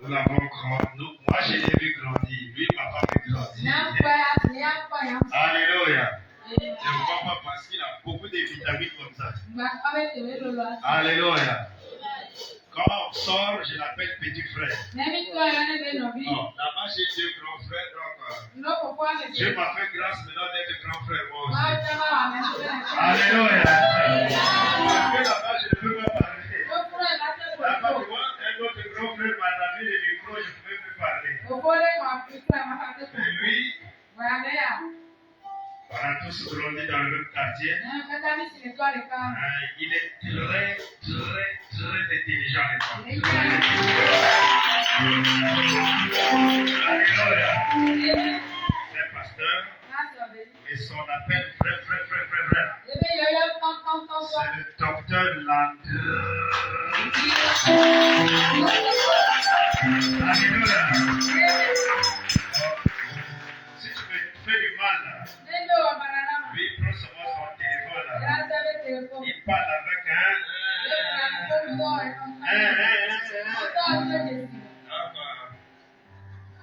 Nous l'avons grandi. Moi, je l'ai vu grandir. Lui, il m'a pas vu grandir. Alléluia. Je ne crois pas parce qu'il a beaucoup de vitamines comme ça. Alléluia. Quand on sort, je l'appelle petit frère. Oh, là-bas, j'ai deux grands frères. Donc, Dieu m'a fait grâce maintenant d'être grand frère. Moi aussi. Alléluia. Parce que là-bas, je ne peux pas parler. Là-bas, tu vois, un autre grand frère m'a donné le micro, je ne peux plus parler. Et lui, on a tous grandi dans le même quartier. Il est très intelligent. Alléluia. C'est un pasteur. Et son appel frère. C'est le docteur Lander. Alléluia. Si tu me fais du mal là, lui prend seulement son téléphone là. Il parle avec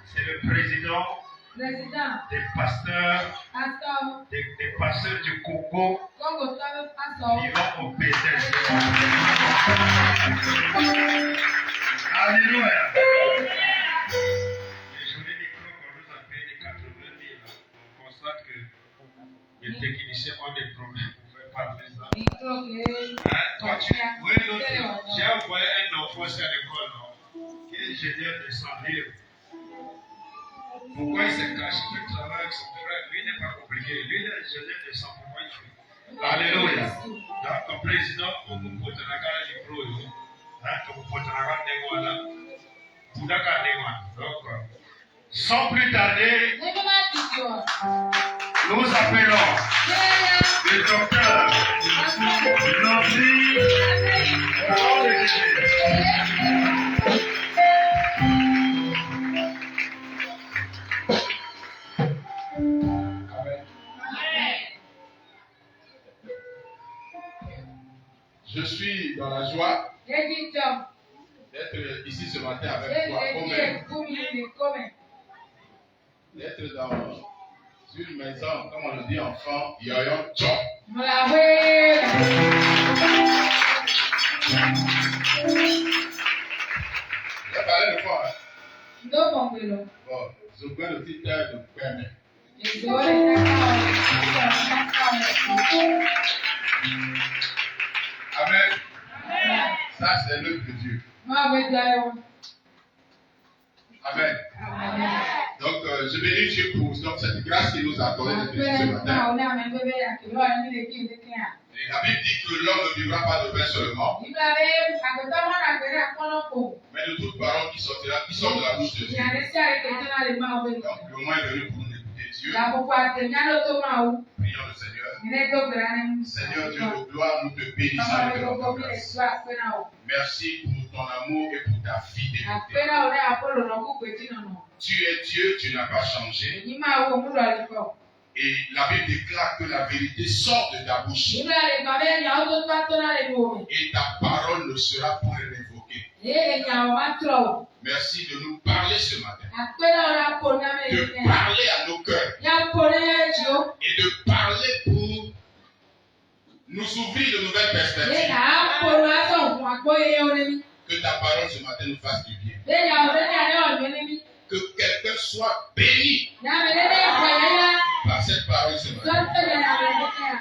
c'est le président des pasteurs du Congo vivant au PDS. Alléluia. Les jolis micros qu'on nous a payés de 80 000, on constate que les techniciens ont des problèmes pour faire parler ça. J'ai envoyé un enfant à l'école, qui est ingénieur de 100 000. Pourquoi il se cache? Il travaille avec son frère. Lui n'est pas compliqué. Lui, il est ingénieur de 100. Pourquoi il fait? Alléluia. Donc, le président, on vous pose la garde du pro. Donc, sans plus tarder, nous appelons le docteur Landry. Je suis dans la joie d'être ici ce matin avec toi, d'être dans une maison, comme on le dit enfant, Yoyon Tchon. Je vais parler de quoi? Bon, je vais le titre de Perne. Amen. Ça, c'est l'œuvre de Dieu. Amen. Donc, je bénis Dieu pour cette grâce qu'il nous a accordée ce matin. Et la Bible dit que l'homme ne vivra pas de pain seulement, mais de toute parole qui sort de la bouche de Dieu. Donc, le moment est venu pour nous écouter Dieu. Prions le Seigneur. Seigneur Dieu de gloire, nous te bénissons et te rendons grâce. Merci pour ton amour et pour ta fidélité. Tu es Dieu, tu n'as pas changé. Et la Bible déclare que la vérité sort de ta bouche. Et ta parole ne sera point révoquée. Merci de nous parler ce matin. De parler à nos cœurs. Et de parler pour nous ouvrir de nouvelles perspectives. Que ta parole ce matin nous fasse du bien. Que quelqu'un soit béni par cette parole ce matin.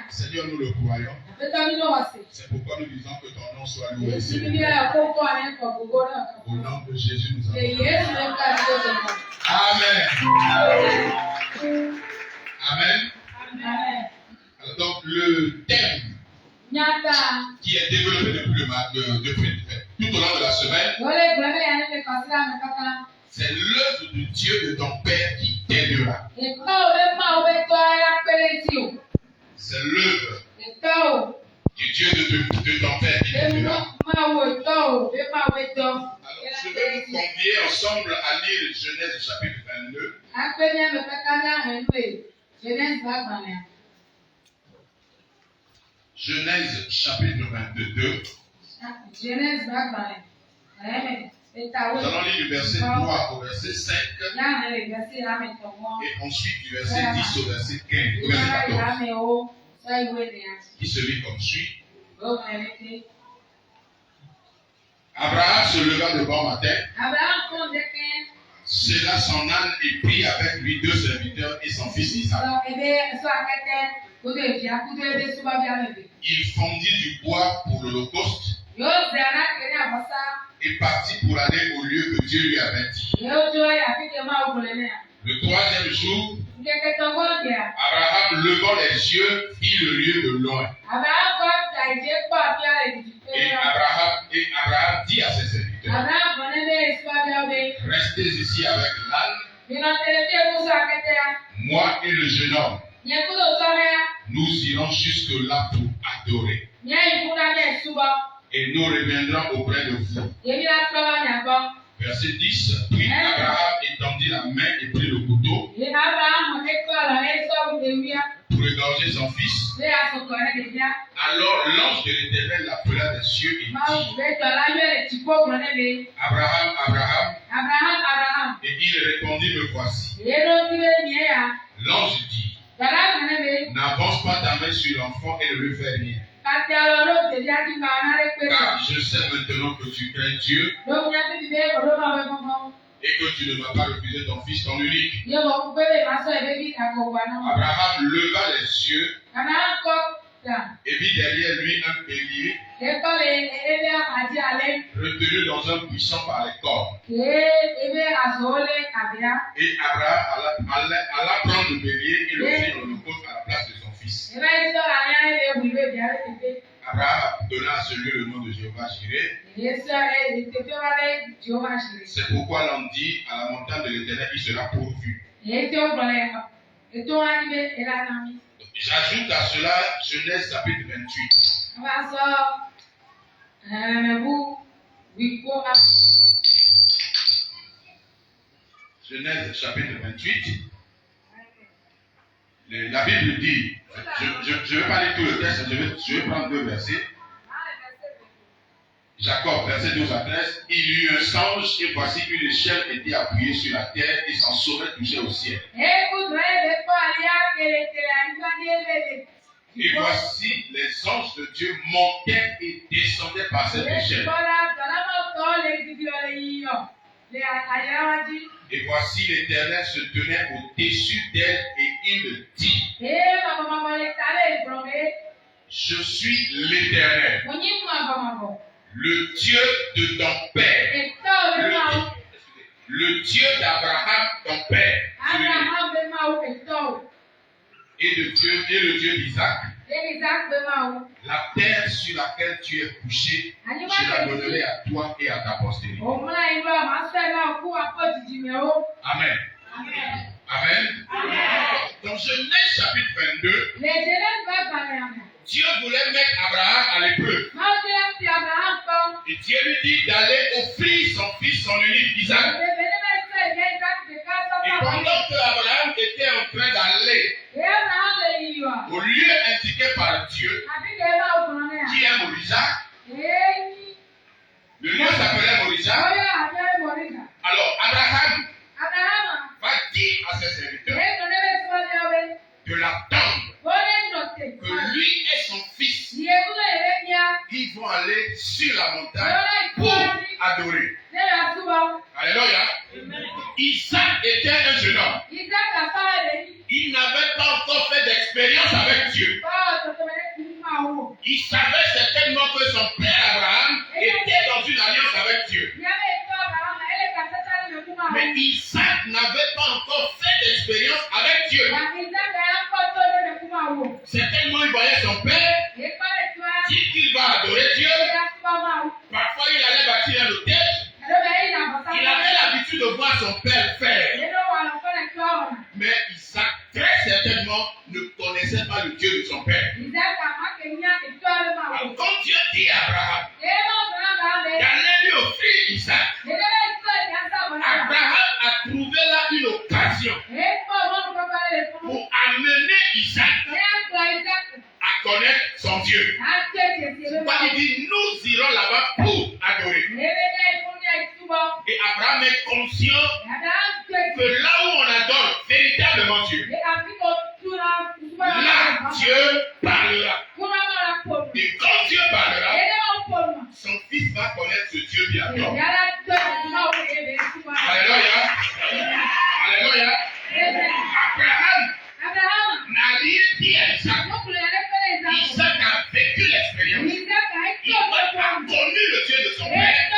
Seigneur, nous le croyons. C'est pourquoi nous disons que ton nom soit loué. Au nom de Jésus, nous avons. Amen. Amen. Alors, donc, le thème qui est développé depuis tout au long de la semaine, c'est l'œuvre de Dieu de ton Père qui t'aidera. C'est l'œuvre du Dieu de ton Père qui t'aidera. Alors, je vais vous convier ensemble à lire Genèse chapitre 22. Genèse chapitre 22. Nous allons lire du verset 3 au verset 5 et ensuite du verset 10 au verset 15, au verset 14, qui se lit comme suit. Abraham se leva de bon matin, sella son âne et prit avec lui 2 serviteurs et son fils Isaac. Il fondit du bois pour l'holocauste et partit pour aller au lieu que Dieu lui avait dit. Le 3e jour, Abraham levant les yeux vit le lieu de loin. Et Abraham dit à ses serviteurs, restez ici avec l'âne, moi et le jeune homme. Nous irons jusque là pour adorer. Et nous reviendrons auprès de vous. Verset 10. Puis Abraham étendit la main et prit le couteau pour égorger son fils. Alors l'ange de l'Éternel l'appela des cieux et dit, Abraham, Abraham. Et il répondit, me voici. L'ange dit, n'avance pas ta main sur l'enfant et ne lui fais rien. Car je sais maintenant que tu crains Dieu et que tu ne vas pas refuser ton fils, ton unique. Abraham leva les yeux et vit derrière lui un bélier retenu dans un buisson par les cornes. Et Abraham alla prendre le bélier et le fit en holocauste à la place de son fils. Abraham donna à ce lieu le nom de Jéhovah Jireh. C'est pourquoi l'on dit à la montagne de l'Éternel, il sera pourvu. J'ajoute à cela Genèse chapitre 28. Genèse chapitre 28. La Bible dit, je ne vais pas lire tout le texte, je vais prendre 2 versets. Jacob, verset 12 à 13. Il y eut un songe et voici une échelle était appuyée sur la terre et son sommet touchait au ciel. Et voici les anges de Dieu montaient et descendaient par cette échelle. Et voici l'Éternel se tenait au-dessus d'elle et il dit, je suis l'Éternel, le Dieu de ton père, le Dieu d'Abraham, ton père, et le Dieu d'Isaac. La terre sur laquelle tu es couché, je la donnerai à toi et à ta postérité. Amen. Amen. Dans Genèse chapitre 22, Dieu voulait mettre Abraham à l'épreuve. Et Dieu lui dit d'aller offrir son fils, son unique Isaac. Et pendant que Abraham était en train d'aller au lieu indiqué par Dieu, qui est Moriza, le lieu s'appelait Moriza. Alors Abraham va dire à ses serviteurs de l'attendre, que lui et son fils, ils vont aller sur la montagne pour adorer. Alléluia. Isaac était un jeune homme. Il n'avait pas encore fait d'expérience avec Dieu. Il savait certainement que son père Abraham était dans une alliance avec Dieu. Mais Isaac n'avait pas encore fait d'expérience avec Dieu. Certainement il voyait son père dire qu'il va adorer Dieu. Parfois il allait bâtir un hôtel. Il avait l'habitude de voir son père faire. Mais Isaac très certainement ne connaissait pas le Dieu de son père. Alors quand Dieu dit à Abraham d'aller lui offrir Isaac, Abraham a trouvé là une occasion pour amener Isaac à connaître son Dieu. Pourquoi il dit nous irons là-bas pour adorer. Et Abraham est conscient que là où on adore véritablement Dieu, là Dieu parlera. Et quand Dieu parlera, son fils va connaître ce Dieu qui adore. Alléluia. Alléluia. Abraham n'a rien dit à Isaac. Isaac a vécu l'expérience. Il a connu le Dieu de son père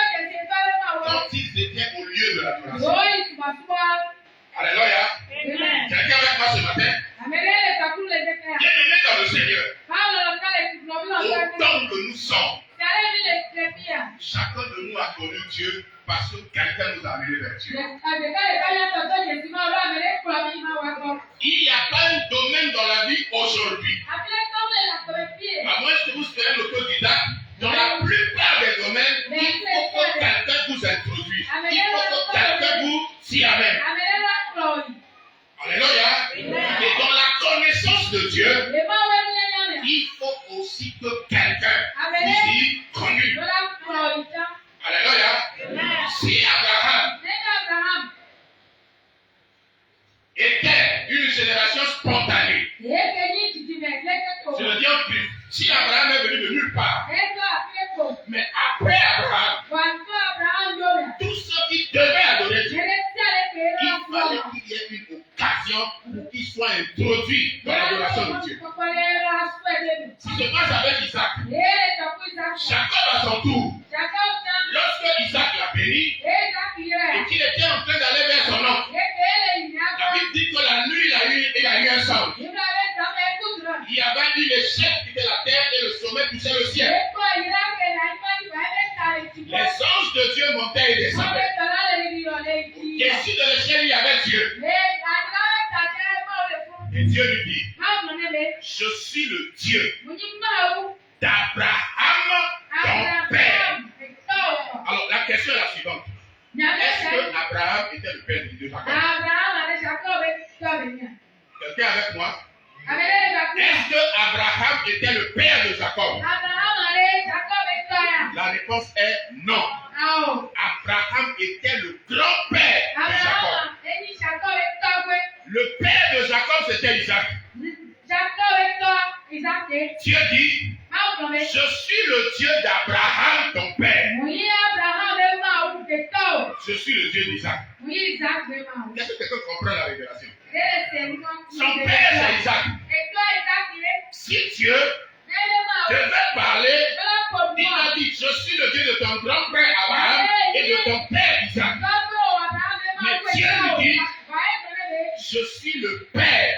quand ils étaient au lieu de l'adoration. Alléluia. Quelqu'un avec moi ce matin? Bien-aimé dans le Seigneur, autant que nous sommes, chacun de nous a connu Dieu parce que quelqu'un nous a amené vers Dieu. Il n'y a pas un domaine dans la vie aujourd'hui, à moins que vous soyez l'autodidacte, dans la plupart des domaines, il faut que quelqu'un vous introduise. Il faut que quelqu'un vous s'y amène. Alléluia. Et dans la connaissance de Dieu, il faut aussi que quelqu'un vous y conduise. Alléluia. Si Abraham était une génération spontanée, je le dis en plus, si Abraham est venu de nulle part, mais après Abraham, tous ceux qui devaient adorer Dieu, il fallait qu'il y ait une occasion pour qu'ils soient introduits dans l'adoration de Dieu. Ce qui se passe avec Isaac, Jacob à son tour, lorsque Isaac l'a béni et qu'il était en train d'aller vers son oncle, la Bible dit que la nuit il a eu un songe. Il y avait une échelle qui était la terre et le sommet touchait le ciel. Les anges de Dieu montaient et descendaient. Au-dessus de l'échelle, il y avait Dieu. Et Dieu lui dit, je suis le Dieu d'Abraham, ton père. Alors la question est la suivante. Est-ce que Abraham était le père de Jacob? Quelqu'un avec moi? Est-ce que Abraham était le père de Jacob? La réponse est non. Abraham était le grand-père de Jacob. Le père de Jacob, c'était Isaac. Dieu dit, je suis le Dieu d'Abraham, ton père. Je suis le Dieu d'Isaac. Est-ce que quelqu'un comprend la révélation? Son père, c'est Isaac. Si Dieu devait parler, il m'a dit, je suis le Dieu de ton grand-père Abraham et de ton père Isaac. Mais Dieu lui dit, je suis le père.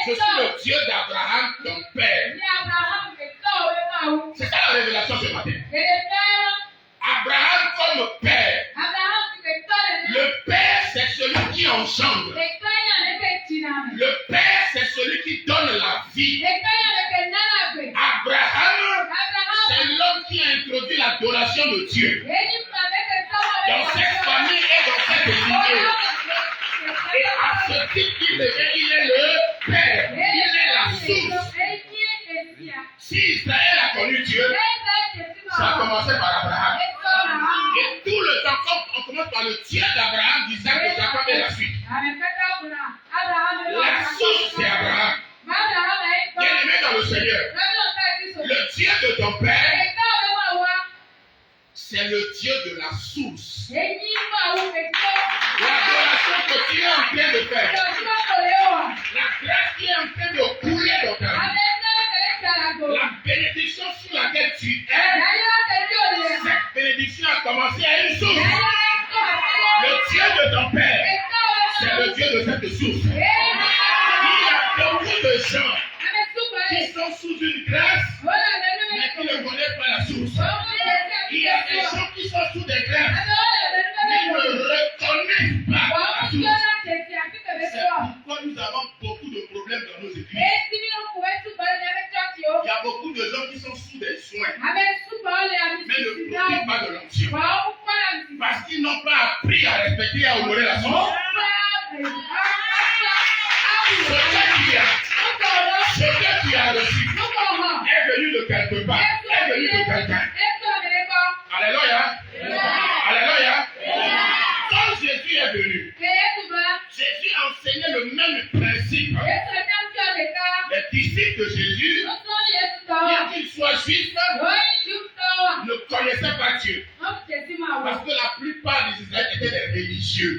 Je suis le Dieu d'Abraham, ton père. C'est ça la révélation ce matin. Abraham comme père. Le père, c'est celui qui engendre. Le père, c'est celui qui donne la vie. Abraham, c'est l'homme qui a introduit l'adoration de Dieu dans cette famille et dans cette lignée. Et à ce titre, il est le père. Il est la source. Si Israël a connu Dieu, ça a commencé par Abraham. Et tout le temps, on commence par le Dieu d'Abraham, d'Isaac, de Jacob et la suite. La source, c'est Abraham. Bien-aimé dans le Seigneur, le Dieu de ton père, c'est le Dieu de la source. L'adoration que tu es en train de faire, la grâce qui est en train de couler dans ta vie, la bénédiction sur laquelle tu es, cette bénédiction a commencé à une source. Le Dieu de ton père, c'est le Dieu de cette source. Il y a beaucoup de gens qui sont sous une grâce, mais qui ne connaissent pas la source. Il y a des gens qui sont sous des grâces, mais ne reconnaissent pas la source. C'est pourquoi nous avons beaucoup de problèmes dans nos églises. Il y a beaucoup de gens qui sont sous des soins, mais ne profitent pas de l'onction. Parce qu'ils n'ont pas appris à respecter et à honorer la source. Ce que tu as reçu est venu de quelque part, est venu de quelqu'un. Alléluia. Alléluia. est venu, Jésus a enseigné le même principe. Les disciples de Jésus, bien qu'ils soient juifs, ne connaissaient pas Dieu. Parce que la plupart des Israéliens étaient des religieux.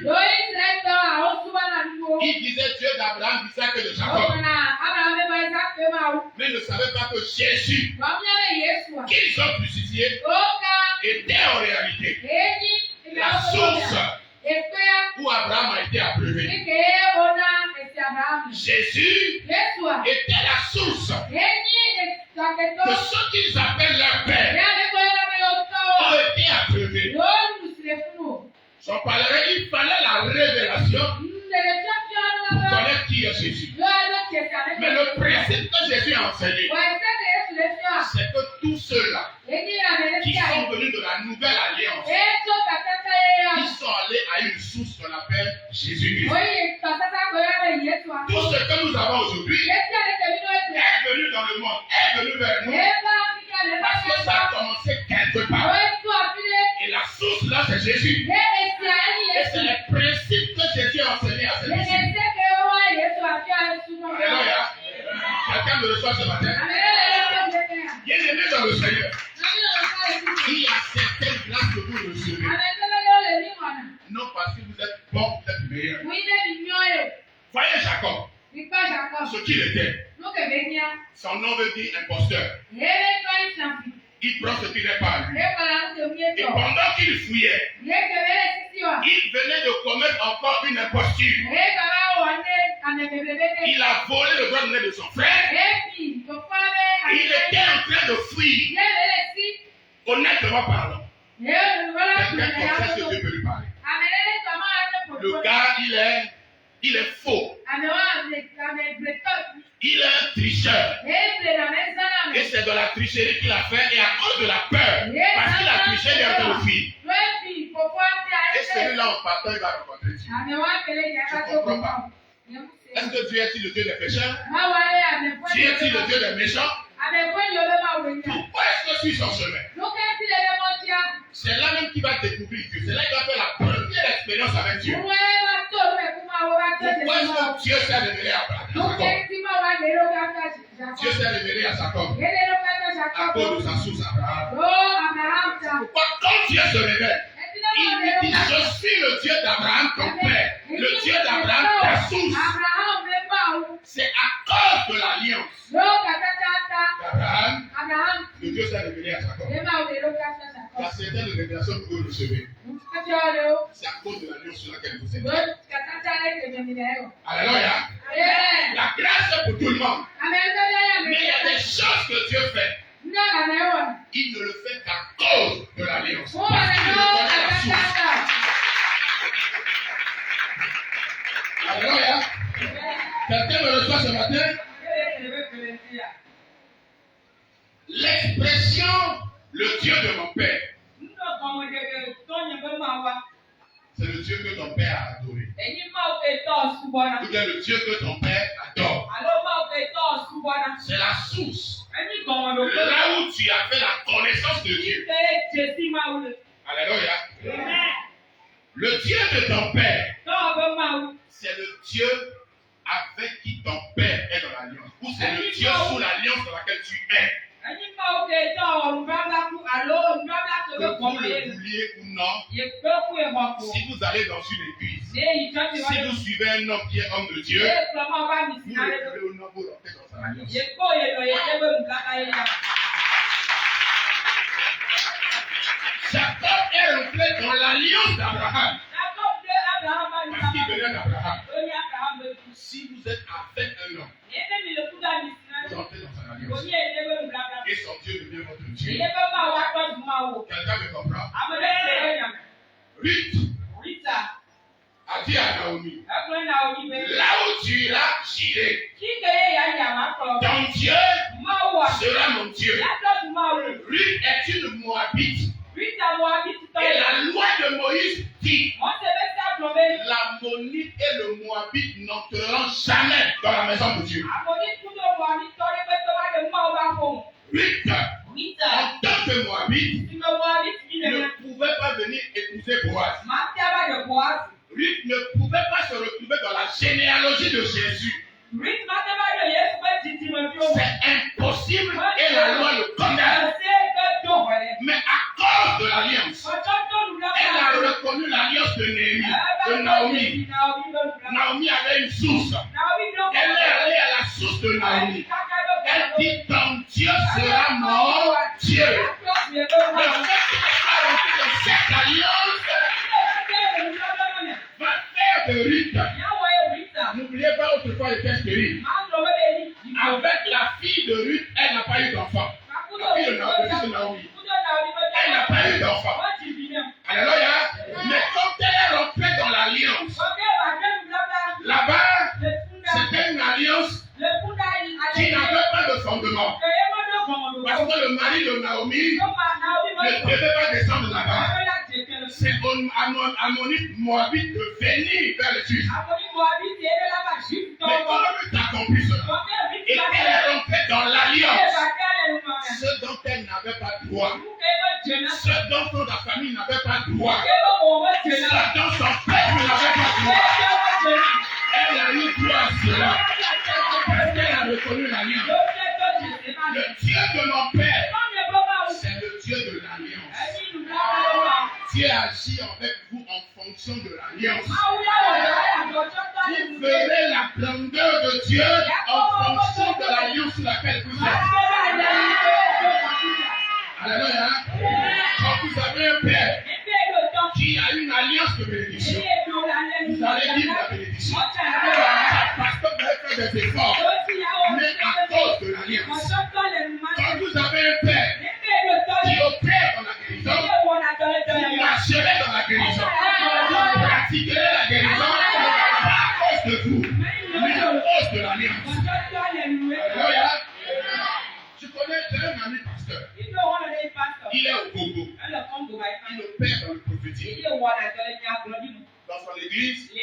Ils disaient Dieu d'Abraham, d'Isaac et de Jacob. Mais ne savaient pas que Jésus, qu'ils ont crucifié, était en réalité la source où Abraham a été approuvé. Jésus était la source que ceux qu'ils appellent leur père ont été approuvés. J'en parlerai, il fallait la révélation pour connaître qui est Jésus. Mais le principe que Jésus a enseigné, c'est que tous ceux-là qui sont venus de la nouvelle alliance, ils sont allés à une source qu'on appelle Jésus-Christ. Tout ce que nous avons aujourd'hui est venu dans le monde, est venu vers nous, parce que ça a commencé quelque part. Et la source là, c'est Jésus. Et c'est le principe que Jésus a enseigné à ses disciples. Alléluia. Quelqu'un me reçoit ce matin. Bien-aimé dans le Seigneur, il y a certaines grâces que vous recevez. Non parce que vous êtes bon, vous êtes meilleur. Voyez Jacob, ce qu'il était. Son nom veut dire imposteur. Il prend ce qui n'est pas lui. Et pendant qu'il fouillait, il venait de commettre encore une imposture. Il a volé le droit de nez de son frère. Il était en train de fuir. Honnêtement parlant. Quelqu'un confesse que Dieu peut lui parler. Le gars, il est faux. Il est un tricheur. Et c'est de la tricherie qu'il a fait et à cause de la peur. Parce qu'il a triché, il est en train de fuir. Et celui-là, en partant, il va rencontrer Dieu. Je ne comprends pas. Est-ce que Dieu est-il le Dieu des pécheurs? Dieu est-il le Dieu des méchants? Pourquoi est-ce que tu es sur ce chemin? C'est là même qu'il va découvrir Dieu. C'est là qu'il va faire la première expérience avec Dieu. Pourquoi est-ce que Dieu s'est révélé à Jacob? Dieu s'est révélé à Jacob à cause de sa source Abraham. Pourquoi quand Dieu se révèle, il dit je suis le Dieu d'Abraham ton père, le Dieu d'Abraham ta source. C'est à cause de l'alliance d'Abraham que Dieu s'est révélé à Jacob. Il y a certaines révélations que vous recevez. C'est à cause de l'alliance sur laquelle vous êtes. Alléluia. La grâce est pour tout le monde. Mais il y a des choses que Dieu fait. Il ne le fait qu'à cause de l'alliance. Parce qu'il connaît la source. Alléluia. Quelqu'un me reçoit ce matin? L'expression le Dieu de mon père. C'est le Dieu que ton père a adoré. Ou bien le Dieu que ton père adore. C'est la source. Là où tu as fait la connaissance de Dieu. Alléluia. Le Dieu de ton père, c'est le Dieu avec qui ton père est dans l'alliance. Ou c'est le Dieu sous l'alliance dans laquelle tu es. Que vous le vouliez ou non, si vous allez dans une église, si vous suivez un homme qui est homme de Dieu, vous le voulez ou non, vous rentrez dans sa alliance. Jacob est rentré dans l'alliance d'Abraham. Parce qu'il venait d'Abraham. Si vous êtes avec un homme, vous entrez dans son alliance. Et son Dieu devient votre Dieu. Quelqu'un me comprend? Ruth a dit à Naomi, là où tu iras, j'irai. Ton Dieu sera mon Dieu. Ruth est une Moabite. Et la loi de Moïse dit, l'Ammonite et le Moabite n'entreront jamais dans la maison de Dieu. Ruth, en tant que Moabite, ne pouvait pas venir épouser Boaz. Ruth connu l'alliance de Naomi. Naomi avait une source. Elle est allée à la source de Naomi. Elle dit, ton Dieu sera mon Dieu. Le fait qu'elle a rentré dans cette alliance va faire de Ruth. N'oubliez pas autrefois le texte de Ruth. Avec la fille de Ruth, elle n'a pas eu d'enfant. La fille de Naomi. Elle n'a pas eu d'enfant. Alléluia. Mais quand elle est rentrée dans l'alliance, là-bas, c'était une alliance qui n'avait pas de fondement. Parce que le mari de Naomi ne devait pas descendre là-bas. C'est Ammonite Moabite de venir vers le Juif. Mais quand Ruth a compris cela, et qu'elle est rentrée dans l'alliance, ce dont elle n'avait pas droit, ce dont sa famille n'avait pas droit, ce dont son peuple n'avait pas droit, elle a eu droit à cela. Parce qu'elle a reconnu l'alliance. Le Dieu de mon père, c'est le Dieu de l'alliance. Dieu agit avec vous en fonction de l'alliance. Vous verrez la grandeur de Dieu en fonction de l'alliance sur laquelle vous êtes. Alléluia. Quand vous avez un père qui a une alliance de bénédiction, vous allez vivre la bénédiction. Parce que vous avez fait des efforts, mais à cause de l'alliance. Quand vous avez un père qui opère dans la guérison, vous marcherez dans la guérison. Vous pratiquerez la guérison pas à cause de vous, mais à cause de l'alliance. Alléluia. Je connais un ami pasteur. Il est au Congo. Il opère dans le prophétique. Dans son église, vous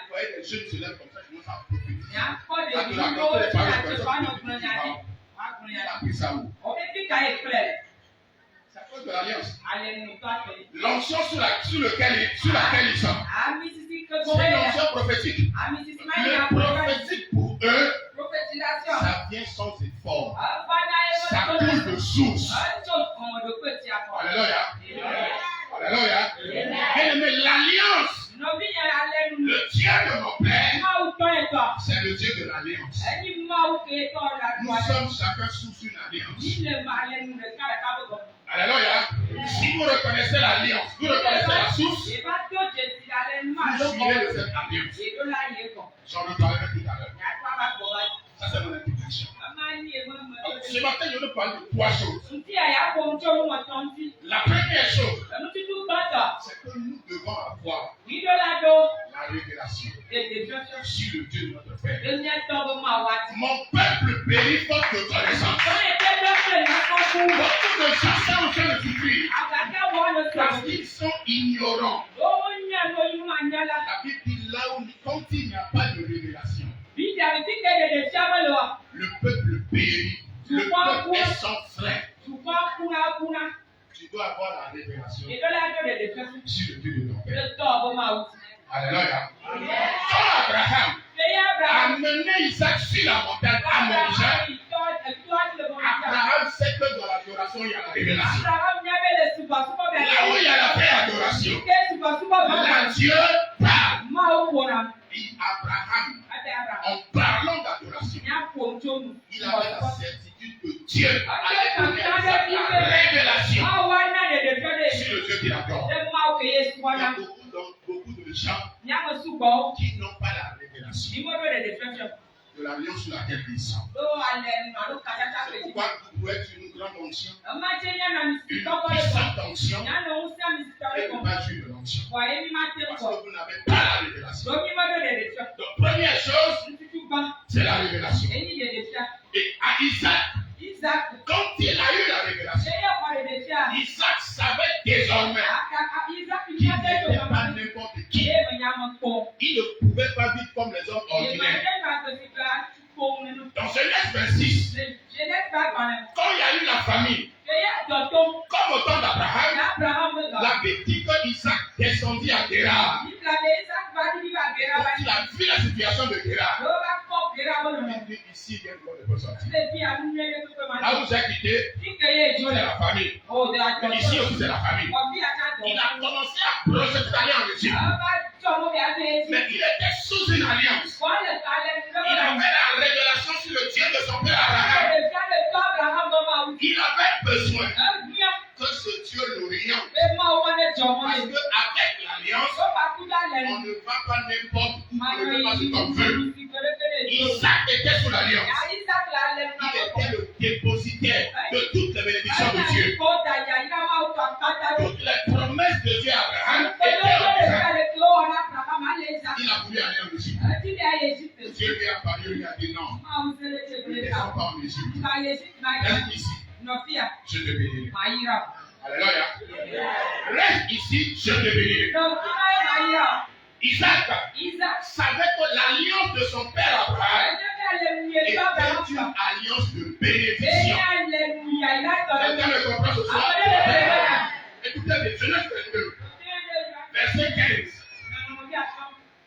voyez des jeunes se lèvent comme ça, ils vont s'en prophétiser. Il a appris ça où? C'est à cause de l'alliance. L'onction sur laquelle ils sont, c'est une onction prophétique. Le prophétique pour eux, ça vient sans effort. Ça coule de source. Alléluia. Alléluia. Bien-aimé, l'alliance, le Dieu de mon père, c'est le Dieu de l'alliance. Nous sommes chacun sous une alliance. Alléluia. Si vous reconnaissez l'alliance, vous reconnaissez la source, vous suivez de cette alliance. J'en reparlerai tout à l'heure. Ça, c'est mon introduction. Ce matin, je vais parler de 3 choses. La première chose, c'est que nous devons avoir la révélation sur le Dieu de notre Père. Mon peuple périt faute de connaissance. Beaucoup de gens sont en train de souffrir parce qu'ils sont ignorants. La Bible dit là où quand il n'y a pas de révélation, le peuple périt. Le peuple est sans frein. Tu dois avoir la révélation sur le Dieu de ton Père. Alléluia. Quand Abraham a mené Isaac sur la montagne à Moria, Abraham sait que dans l'adoration, il y a la révélation. Là où il y a la vraie adoration, là Dieu parle. Et Abraham, en parlant d'adoration, il avait la certitude que Dieu allait donner la révélation sur le Dieu qui adore. Il y a beaucoup de gens qui n'ont pas la révélation de l'alliance sur laquelle ils sont. C'est pourquoi vous pouvez être une grande onction, une puissante onction, et ne pas jouir de l'onction. Parce que vous n'avez pas la révélation. Donc, première chose, c'est la révélation. Et à Isaac, quand il a eu la révélation, Isaac savait désormais qu'il n'était pas n'importe qui. Il ne pouvait pas vivre comme les hommes ordinaires. Dans Genèse 26, quand il y a eu la famine, comme au temps d'Abraham, la Bible dit que Isaac descendit à Guérard. Quand il a vu la situation de Guérard, il dit ici, il y a une bonne sortie. Là où j'ai quitté, c'est la famille. Ici aussi, c'est la famille. Il a commencé à projeter la l'Égypte. Mais il était sous une alliance. Il avait la révélation sur le Dieu de son père Abraham. Il avait besoin que ce Dieu l'oriente. Parce qu'avec l'alliance, on ne va pas n'importe où, on ne va pas ce qu'on veut. Isaac était sous l'alliance. Il était le dépositaire de toutes les bénédictions de Dieu. Toutes les promesses de Dieu à Abraham étaient en Isaac. Il a voulu aller en Égypte. Dieu lui a parlé, lui a dit non. Ne descends pas en Égypte. Reste ici. Je te bénirai. Alléluia. Reste ici, je te bénirai. Isaac savait que l'alliance de son père Abraham était une alliance de bénédiction. Quelqu'un me comprend ce soir? Écoutez, Genèse 22, verset 15.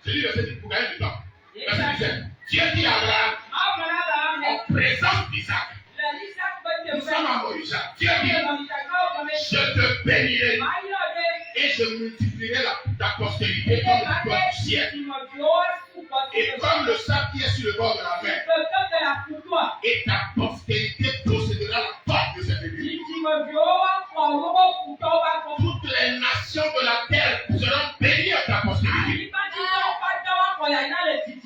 Je lis le verset pour gagner du temps. Verset 17. Dieu dit à Abraham, en présence d'Isaac, nous sommes à Moïsa. Dieu dit, je te bénirai et je multiplierai ta postérité comme le toit du ciel et comme le sable qui est sur le bord de la mer. Et ta postérité possédera la porte de cette église. Toutes les nations de la terre seront bénies à ta postérité.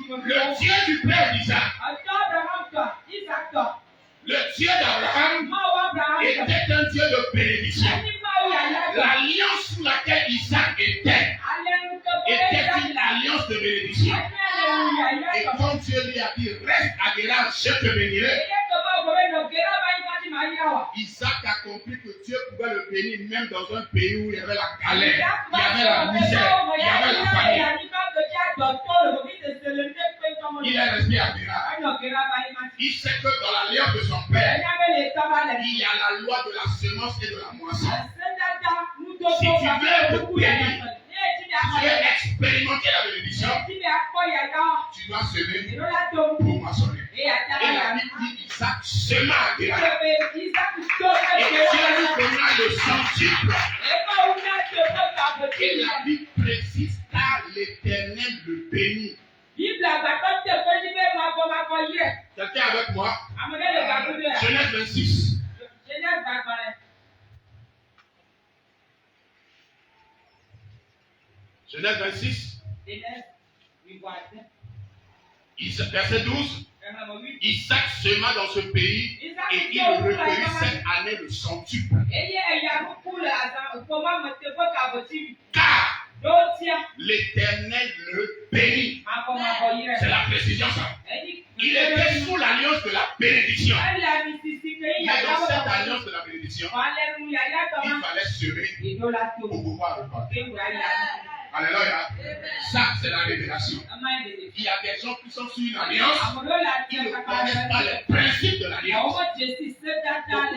Le Dieu du père d'Isaac, le Dieu d'Abraham, était un Dieu de bénédiction. L'alliance sous laquelle Isaac était une alliance de bénédiction. Et quand Dieu lui a dit, reste à Guérard, je te bénirai, Isaac a compris que Dieu pouvait le bénir même dans un pays où il y avait la galère, il y avait la misère, il y avait la famine. Il est resté à Guérard. Il sait que dans l'alliance de son père, il y a la loi de la semence et de la moisson. Si tu veux être béni, tu veux expérimenter la bénédiction, tu dois semer pour moissonner. Et la Bible dit Isaac sema à Guérard. Et Dieu lui donna le centuple. Et la Bible précise car l'Éternel le bénit. Quelqu'un avec moi? Genèse 26. Genèse 26. Verset 12. Isaac sema dans ce pays et il recueillit cette année le centuple. Car l'Éternel le bénit. C'est la précision ça. Il était sous l'alliance de la bénédiction. Mais dans cette alliance de la bénédiction, il fallait semer pour pouvoir récolter. Alléluia. Ça, c'est la révélation. Il y a des gens qui sont sous une alliance, qui ne connaissent pas les principes de l'alliance. Donc,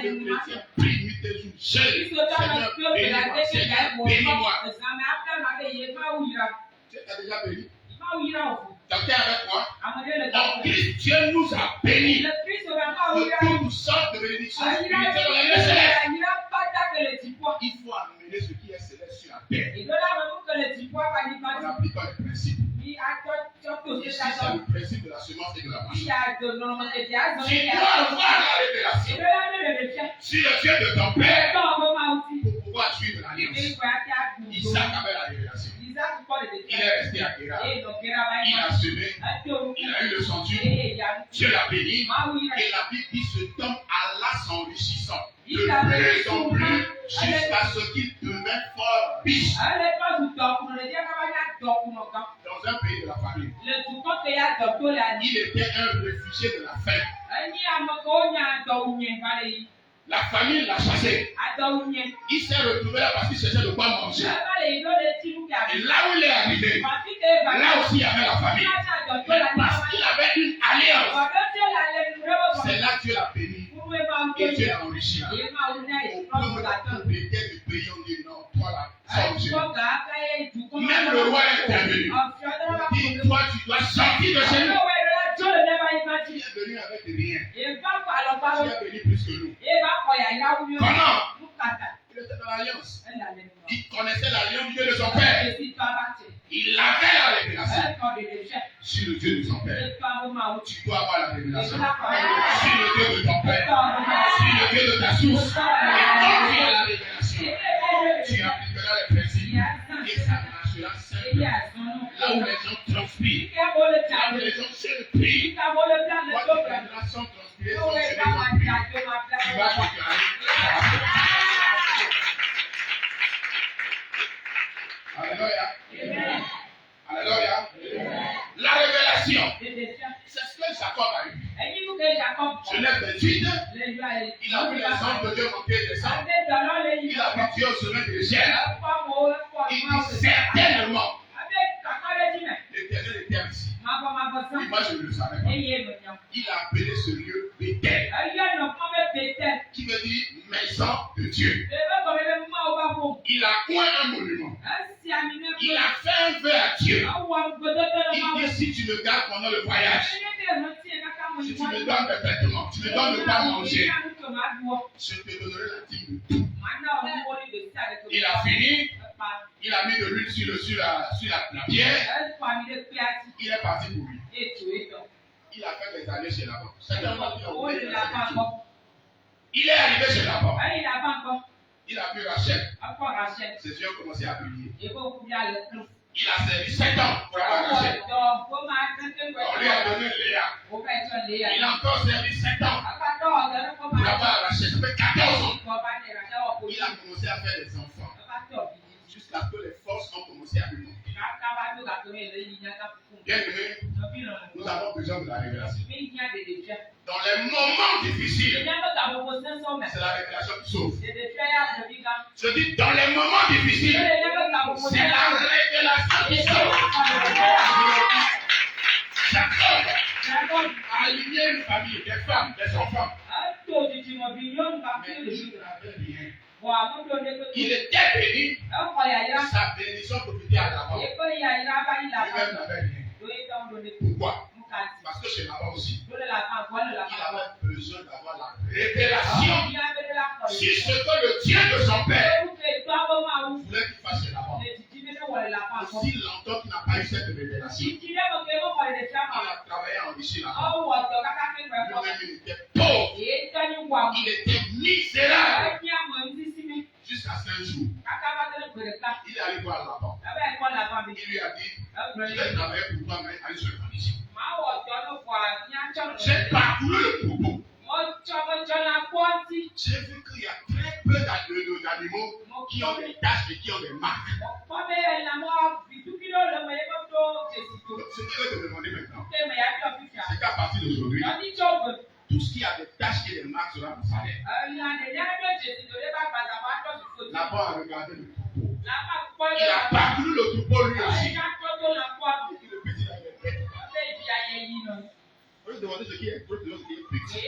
le chrétien prie nuit et jour. Seigneur, bénis-moi. Seigneur, bénis-moi. Tu as déjà béni? Quelqu'un avec moi? En Christ, Dieu nous a bénis de toutes sortes de bénédictions spirituelles dans les célestes. Il faut amener ce qui est céleste sur la terre. En appliquant les principes. Ici, c'est le principe de la semence et de la moisson. Tu dois avoir la révélation sur le Dieu de ton père pour pouvoir suivre l'alliance. Isaac avait la révélation. Il est resté à Guérard. Il a semé. Il a eu le centuple. Dieu l'a béni. Et la Bible dit cet homme alla s'enrichissant de plus en plus jusqu'à ce qu'il devint fort riche. Dans un pays de la famine. Il était un réfugié de la faim. La famine l'a chassé. Il s'est retrouvé là parce qu'il cherchait de quoi manger. Et là où il est arrivé, là aussi il y avait la famine. Mais parce qu'il avait une alliance, c'est là que Dieu l'a béni. Et Dieu l'a enrichi. Au propriétaire du pays, on dit non, toi là, sors. Même le roi est intervenu. Il dit, toi tu dois sortir de chez nous. Tu es venu avec rien. Tu es venu plus que nous. Comment? Il était dans l'alliance. Il connaissait l'alliance du Dieu de son père. sur le Dieu de ton père. Tu dois avoir la révélation. Sur le Dieu de ton père. Sur le Dieu de ta source. Et quand tu as la révélation, tu appliqueras les principes et ça marchera simplement. Là où les gens transpirent, là où les gens se le prient, quand tu viendras sans transpirer, sans se le transpirer, tu vas déclarer. Alléluia. Alléluia. La révélation. C'est ce que Jacob a eu. Genèse 28, il a vu les anges de Dieu monter et descendre. Il a vu Dieu au sommet de l'échelle. Il dit certainement, l'Éternel était ici. Et moi je ne le savais pas. Il a appelé ce lieu Bethel, qui veut dire maison de Dieu. Il a oint un monument. Il a fait un vœu à Dieu. Il dit si tu me gardes pendant le voyage, si tu me donnes des vêtements, tu me donnes de quoi manger, je te donnerai la dîme de tout. Il a fini. Il a mis de l'huile sur la pierre. Il est parti pour lui. Il a fait des années chez Laban. Il est arrivé chez Laban. Il a vu Rachel. Ses yeux ont commencé à briller. Il a servi 7 ans pour avoir Rachel. On lui a donné Léa. Il a encore servi 7 ans pour avoir Rachel. Ça fait 14 ans. Il a commencé à faire des enfants. Jusqu'à ce que les forces ont commencé à lui manquer. Bien aimé, nous avons besoin de la révélation. Dans les moments difficiles, c'est la révélation qui sauve. Je dis dans les moments difficiles, c'est la révélation qui sauve. Jacob a aligné une famille, des femmes, des enfants. Mais il n'avait rien. Il était béni. Sa bénédiction profitait à Laban. Lui-même n'avait rien. Pourquoi? Parce que chez Laban aussi, il avait besoin d'avoir la révélation sur ce que le Dieu de son père voulait qu'il fasse chez Laban. Aussi longtemps qu'il n'a pas eu cette révélation, il a travaillé à enrichir Laban. Lui-même, il était pauvre. Il était misérable. Jusqu'à 5 jours, il est allé voir Laban. Il lui a dit, je vais travailler pour toi, mais allez sur le ici. J'ai parcouru le troupeau. J'ai vu qu'il y a très peu d'animaux qui ont des taches et qui ont des marques. Ce que je vais te demander maintenant, c'est qu'à partir d'aujourd'hui, tout ce qui a des taches et des marques sera mon salaire. Laban a regardé le troupeau. Il a parcouru le troupeau lui aussi. Le petit avait fait. On lui demandait ce qui est gros, ce qui est petit.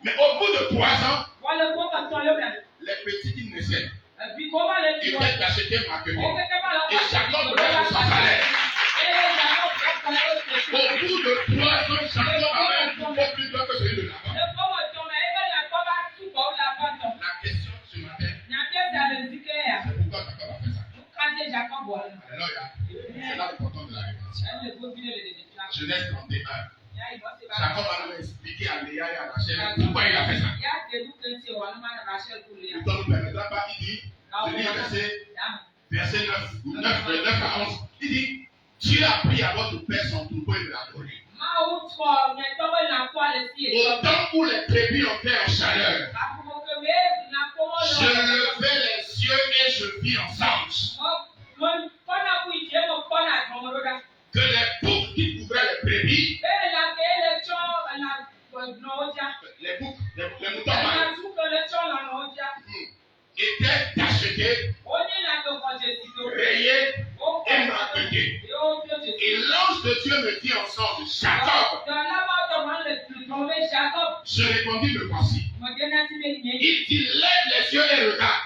Mais au bout de 3 ans, les petits qui naissaient, ils étaient achetés marqués. Et chacun devait son salaire. Au bout de 3 ans, chacun avait un troupeau plus grand que celui de Laban. La question ce matin, c'est pourquoi Jacob a fait ça. Alléluia. C'est là l'important de la révélation. Genèse 31. Jacob a même expliqué à Léa et à Rachel pourquoi il a fait ça. Le temps ne permettra pas, il dit, je lis verset 9 à 11, il dit, Dieu a pris à votre père son troupeau et l'a donné. Au temps où les trébus ont fait en chaleur, je levai les yeux et je vis ensemble que les boucs qui couvraient les brebis, les boucs, les moutons mâles, étaient achetés, rayés et marqués. Et l'ange de Dieu me dit ensemble, Jacob. Je répondis, me voici. Il dit, lève les yeux et regarde.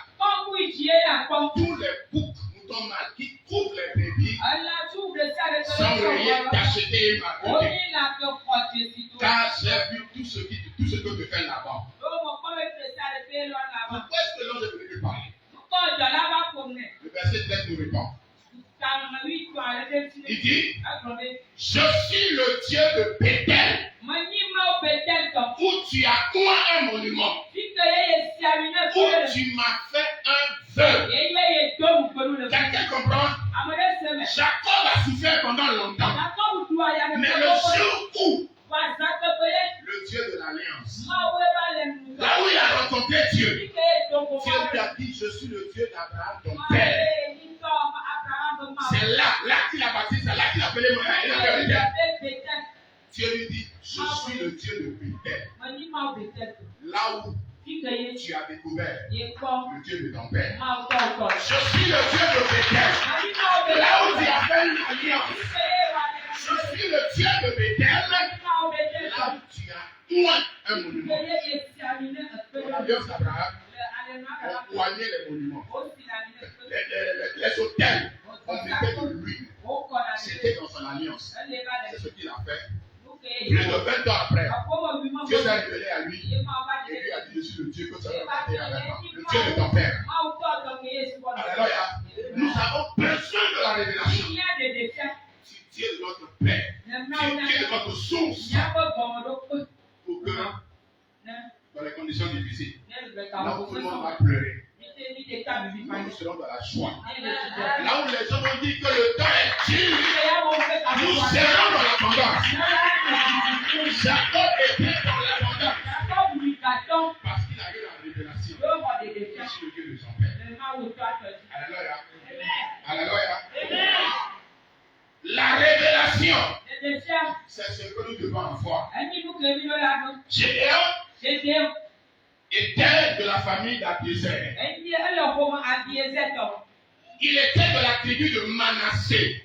Tous les boucs, moutons mâles qui couvrent les brebis sont rayés, achetés et marqués. Car j'ai vu tout ce que me fait Laban. Pourquoi est-ce que l'ange est venu me parler? Le verset 13 nous répond. Il dit, je suis le Dieu de Bethel, où tu as moi un monument, où tu m'as fait un vœu. Quelqu'un comprend? Jacob a souffert pendant longtemps. Mais le jour où le Dieu de l'Alliance, là où il a rencontré Dieu, Dieu lui a dit, je suis le Dieu d'Abraham, ton père. C'est là qu'il a bâti, c'est là qu'il a appelé Moïse. Dieu lui dit, je suis le Dieu de Bethel. Là où tu as découvert le Dieu de ton père. Je suis le Dieu de Bethel. Là où tu as fait une alliance. Je suis le Dieu de Bethel. Là où tu as moi un monument. L'alliance d'Abraham ont poigné les monuments. Les hôtels, on mettait de l'huile. C'était dans son alliance. C'est ce qu'il a fait. Plus de 20 ans après, Dieu s'est révélé à lui et lui a dit, je suis le Dieu que tu as rencontré avec moi, le Dieu de ton père. Alléluia. Nous avons besoin de la révélation. Dieu est notre Père. Dieu est notre source. Pour que, dans les conditions difficiles, là où tout le monde va pleurer, nous serons dans la joie. Là où les gens vont dire que le temps est dur, nous serons dans l'abondance. Jacob était dans l'abondance parce qu'il a eu la révélation. Je suis le Dieu de son père. Alléluia. Alléluia. La révélation, c'est ce que nous devons avoir. Gédéon était de la famille d'Abiézer. Il était de la tribu de Manassé.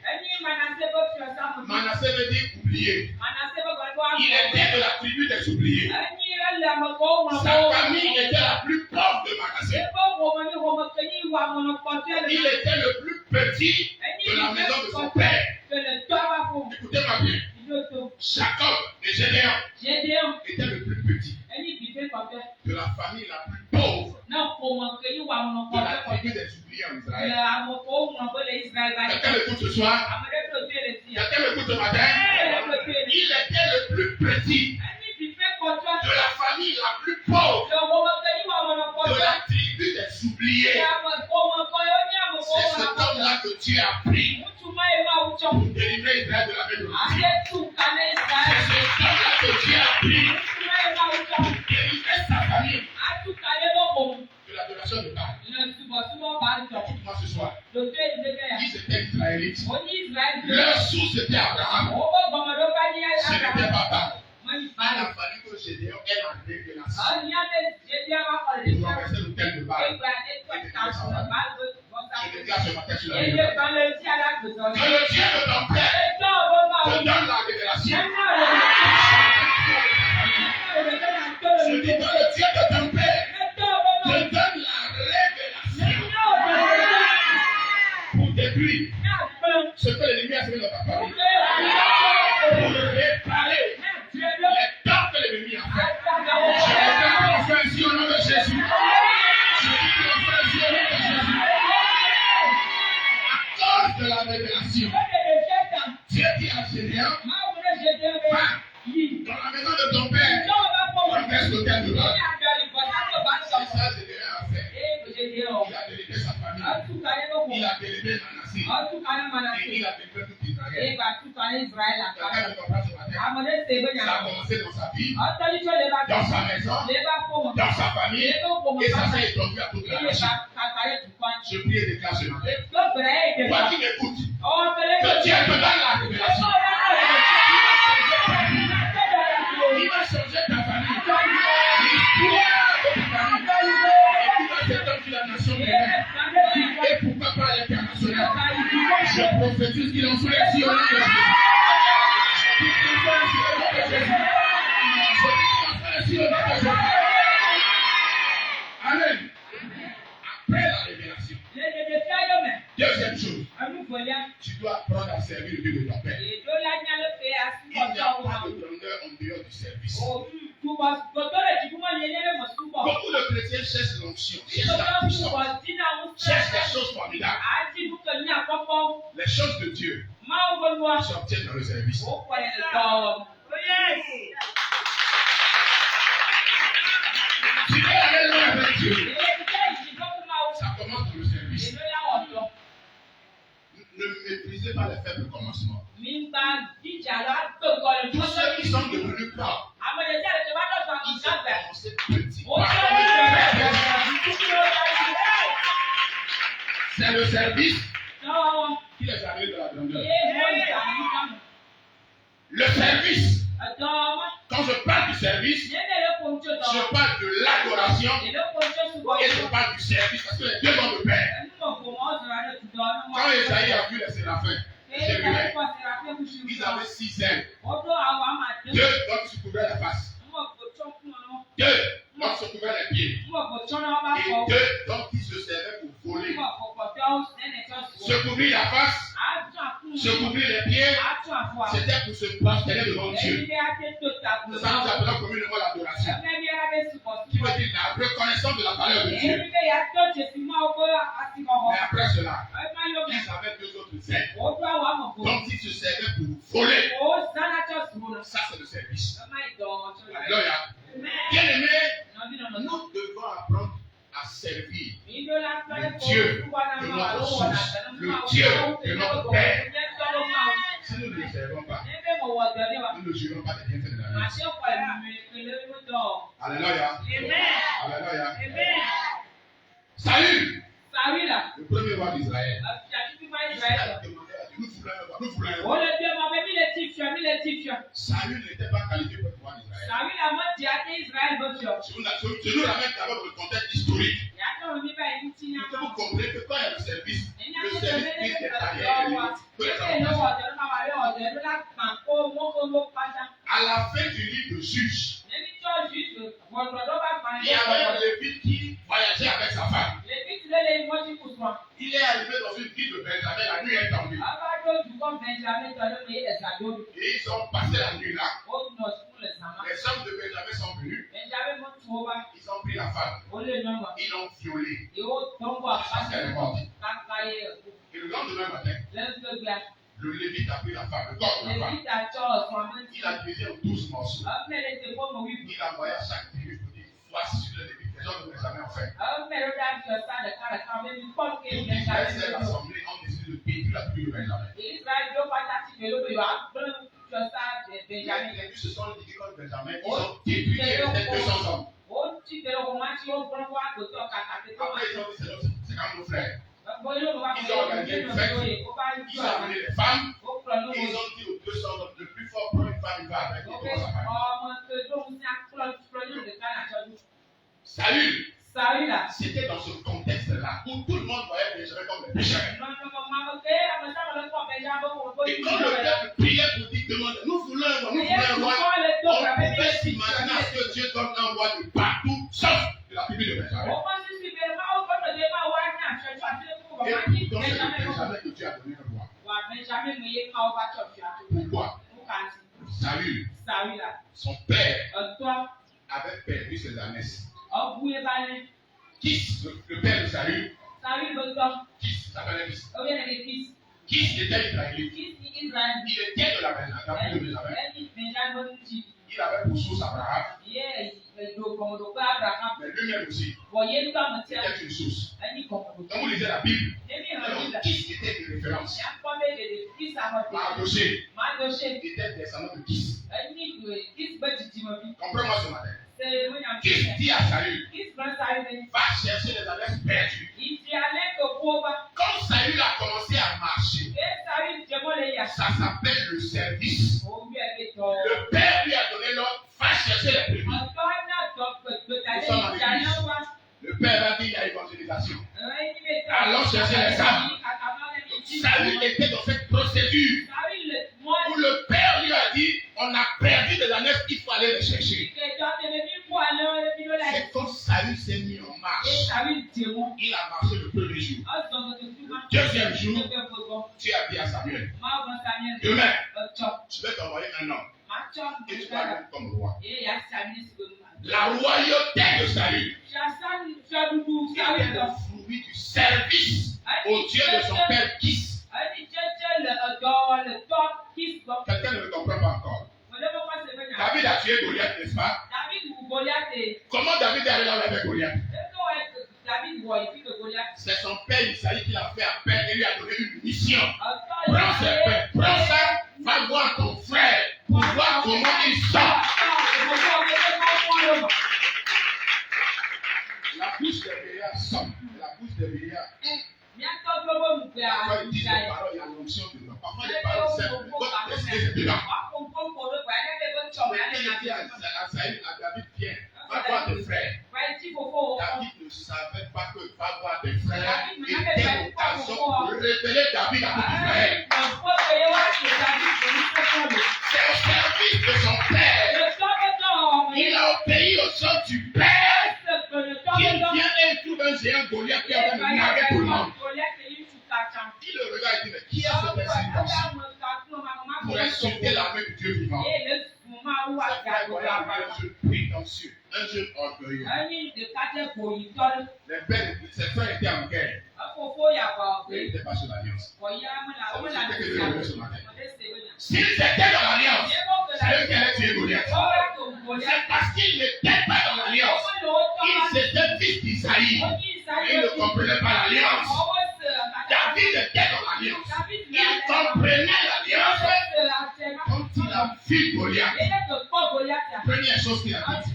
Manassé veut dire oublié. Il était de la tribu des oubliés. Sa famille était la plus pauvre de Manassé. Il était le plus petit de la maison de son père. Écoutez-moi bien. Jacob et Gédéon était le plus petit de la famille la plus pauvre de la tribu des oubliés en Israël. Quelqu'un m'écoute ce soir? Quelqu'un m'écoute ce matin? Il était le plus petit de la famille la plus pauvre de la tribu des oubliés. C'est cet homme-là que Dieu a pris pour délivrer Israël de la main de Dieu. C'est cet homme-là que Dieu a pris pour délivrer sa famille de l'adoration de Baal. Écoute-moi ce soir. Ils étaient israélites. Leur source était Abraham. Ce n'était pas Baal. Il a fallu que Gédéon ait la révélation pour renverser l'autel de Baal. Je déclare ce matin sur la révélation. Que le Dieu de ton père te donne la révélation. Je dis que le Dieu de ton père te donne la révélation pour détruire ce que l'ennemi a fait dans ta famille. Pour réparer les torts que l'ennemi a fait. Je déclare qu'on fait ainsi au nom de Jésus. Je dis qu'on fait ainsi au nom de Jésus. À cause de la révélation, Dieu dit à Gédéon, va dans la maison de ton père, renverse l'autel de Baal. C'est ça Gédéon a fait. Il a délégué sa famille. Il a délégué Manassé. Et il a délégué tout Israël. Quelqu'un me comprend ce matin? Ça a commencé dans sa vie, dans sa maison, dans sa famille, et ça s'est étendu à toute la nation. Je prie et déclare ce matin. Toi qui m'écoutes, que Dieu te donne la révélation. Il va changer ta famille. L'histoire de ta famille. Et tu vas t'étendre sur la nation de l'Est. Et pourquoi pas à l'international? Je prophétise qu'il en soit ainsi au nom de Jésus. Amen. Après la révélation, deuxième chose, tu dois apprendre à servir le Dieu de ton père. Il n'y a pas de grandeur en dehors du service. Beaucoup de chrétiens cherchent l'onction, cherchent la puissance, cherchent des choses formidables. Les choses de Dieu J'obtiens dans le service. Tu veux aller loin avec Dieu. Ça commence dans le service. Ne méprisez pas les faibles commencements. Tous ceux qui sont devenus grands, ils ont commencé petit. C'est le service qui les amène de la grandeur. Le service. Quand je parle du service, je parle de l'adoration et je parle du service parce que les deux vont de pair. Quand Esaïe a vu les séraphins, ils avaient 6 ailes. 2 dont se couvraient la face. 2 dont se couvraient les pieds. Et 2 dont ils se servaient pour voler. Se couvrir la face, se couvrir les pieds, c'était pour se prosterner devant Dieu. Ça nous appelons communément l'adoration. Qui veut dire la reconnaissance de la valeur de Dieu. Mais après cela, ils avaient 2 autres ailes. Donc ils se servaient pour voler. Ça c'est le service. Alléluia. Bien aimé, nous devons apprendre à servir le Dieu de notre source, le Dieu de notre Père. Si nous ne le servons pas, nous ne jurons pas des bienfaits de la vie. Alléluia. Alléluia. Salut. Le premier roi d'Israël. Nous voulons un roi. Saül n'était pas qualifié pour être roi d'Israël. Je nous ramène d'abord dans le contexte historique. Pour que vous compreniez que quand il y a le service est derrière à la fin du livre de Juges, il y avait un Lévite qui voyageait avec sa femme. Il est arrivé dans une ville de Benjamin, la nuit est tombée. Et ils ont passé la nuit là. Les hommes de Benjamin sont venus. Ils ont pris la femme. Ils l'ont violée. Parce qu'elle est morte. Et le lendemain matin, le Lévite a pris la femme, le corps de la femme. Il a divisé en 12 morceaux. Il a envoyé à chaque tribu pour dire voici sur le Lévite. Les gens ne l'ont jamais fait. Les assemblées ont décidé de détruire la tribu de Benjamin. Les tribus se sont divisées contre Benjamin. Ils ont détruit les 200 hommes. Après, ils ont dit c'est comme nos frères. Ils ont organisé une fête. Ils ont amené les femmes. Et ils ont dit aux 200 hommes le plus fort prend une femme, il va avec. Salut. C'était dans ce contexte-là où tout le monde voyait Benjamin comme le pécheur. Et quand le peuple priait pour dire demandez, nous voulons un roi, on pouvait s'imaginer à ce que Dieu donne un roi de partout, sauf de la tribu de Benjamin. Et donc c'est de Benjamin que Dieu a donné un roi. Pourquoi? Saül, son père, avait perdu ses ânesses. Kis, le père de Saül, Kis s'appelait Kis. Kis était israélite. Il était de la Benjamin. Il avait pour source Abraham. Mais lui-même aussi. C'était une source. Quand vous lisez la Bible, Kis était une référence. Mardoché était descendant de Kis. Comprenez-moi ce matin. Kis dit à Saül, va chercher les ânesses perdues. Quand Saül a commencé à marcher, ça s'appelle le service. Le père lui a donné l'ordre, va chercher les brebis. Nous sommes en église. Le père a dit il y a évangélisation. Allons chercher les âmes. Saül était dans cette procédure où le père lui a dit on a perdu des ânesses, il faut aller les chercher. C'est quand Saül s'est mis en marche. Il a marché le premier jour. Le deuxième jour, tu as dit à Samuel, demain, je vais t'envoyer un homme et tu vas être comme roi. La royauté de Saül était le fruit du service au Dieu de son père Kis. tué Goliath, n'est-ce pas? Comment David est arrivé là avec Goliath? C'est son père Isaïe qui l'a fait appel et lui a donné une mission. Prends cette paix, prends ça, va voir ton frère pour voir comment il sort. La bouche des vieillards sort. La bouche des vieillards. Parfois ils disent des paroles, il y a l'onction dedans. Parfois les paroles simples, votre destin c'est dedans. Il dit à David, viens, va voir tes frères. David ne savait pas que va voir tes frères était l'occasion pour révéler David à ton frère. C'est au service de son père. Il a obéi au son du père. Il vient et il trouve un géant Goliath qui avait nargué tout le monde. Il le regarde et dit, mais qui a cette circonstance pour insulter l'armée du Dieu vivant? Un jeune prétentieux, un jeune orgueilleux. Ses frères étaient en guerre. Mais ils n'étaient pas sur l'alliance. S'ils étaient dans l'alliance, c'est eux qui allaient tuer Goliath. C'est parce qu'ils n'étaient pas dans l'alliance. Ils étaient fils d'Isaïe. Et ils ne comprenaient pas l'alliance. David était dans l'alliance. Il comprenait l'alliance. Quand il a vu Goliath, première chose qu'il a dit,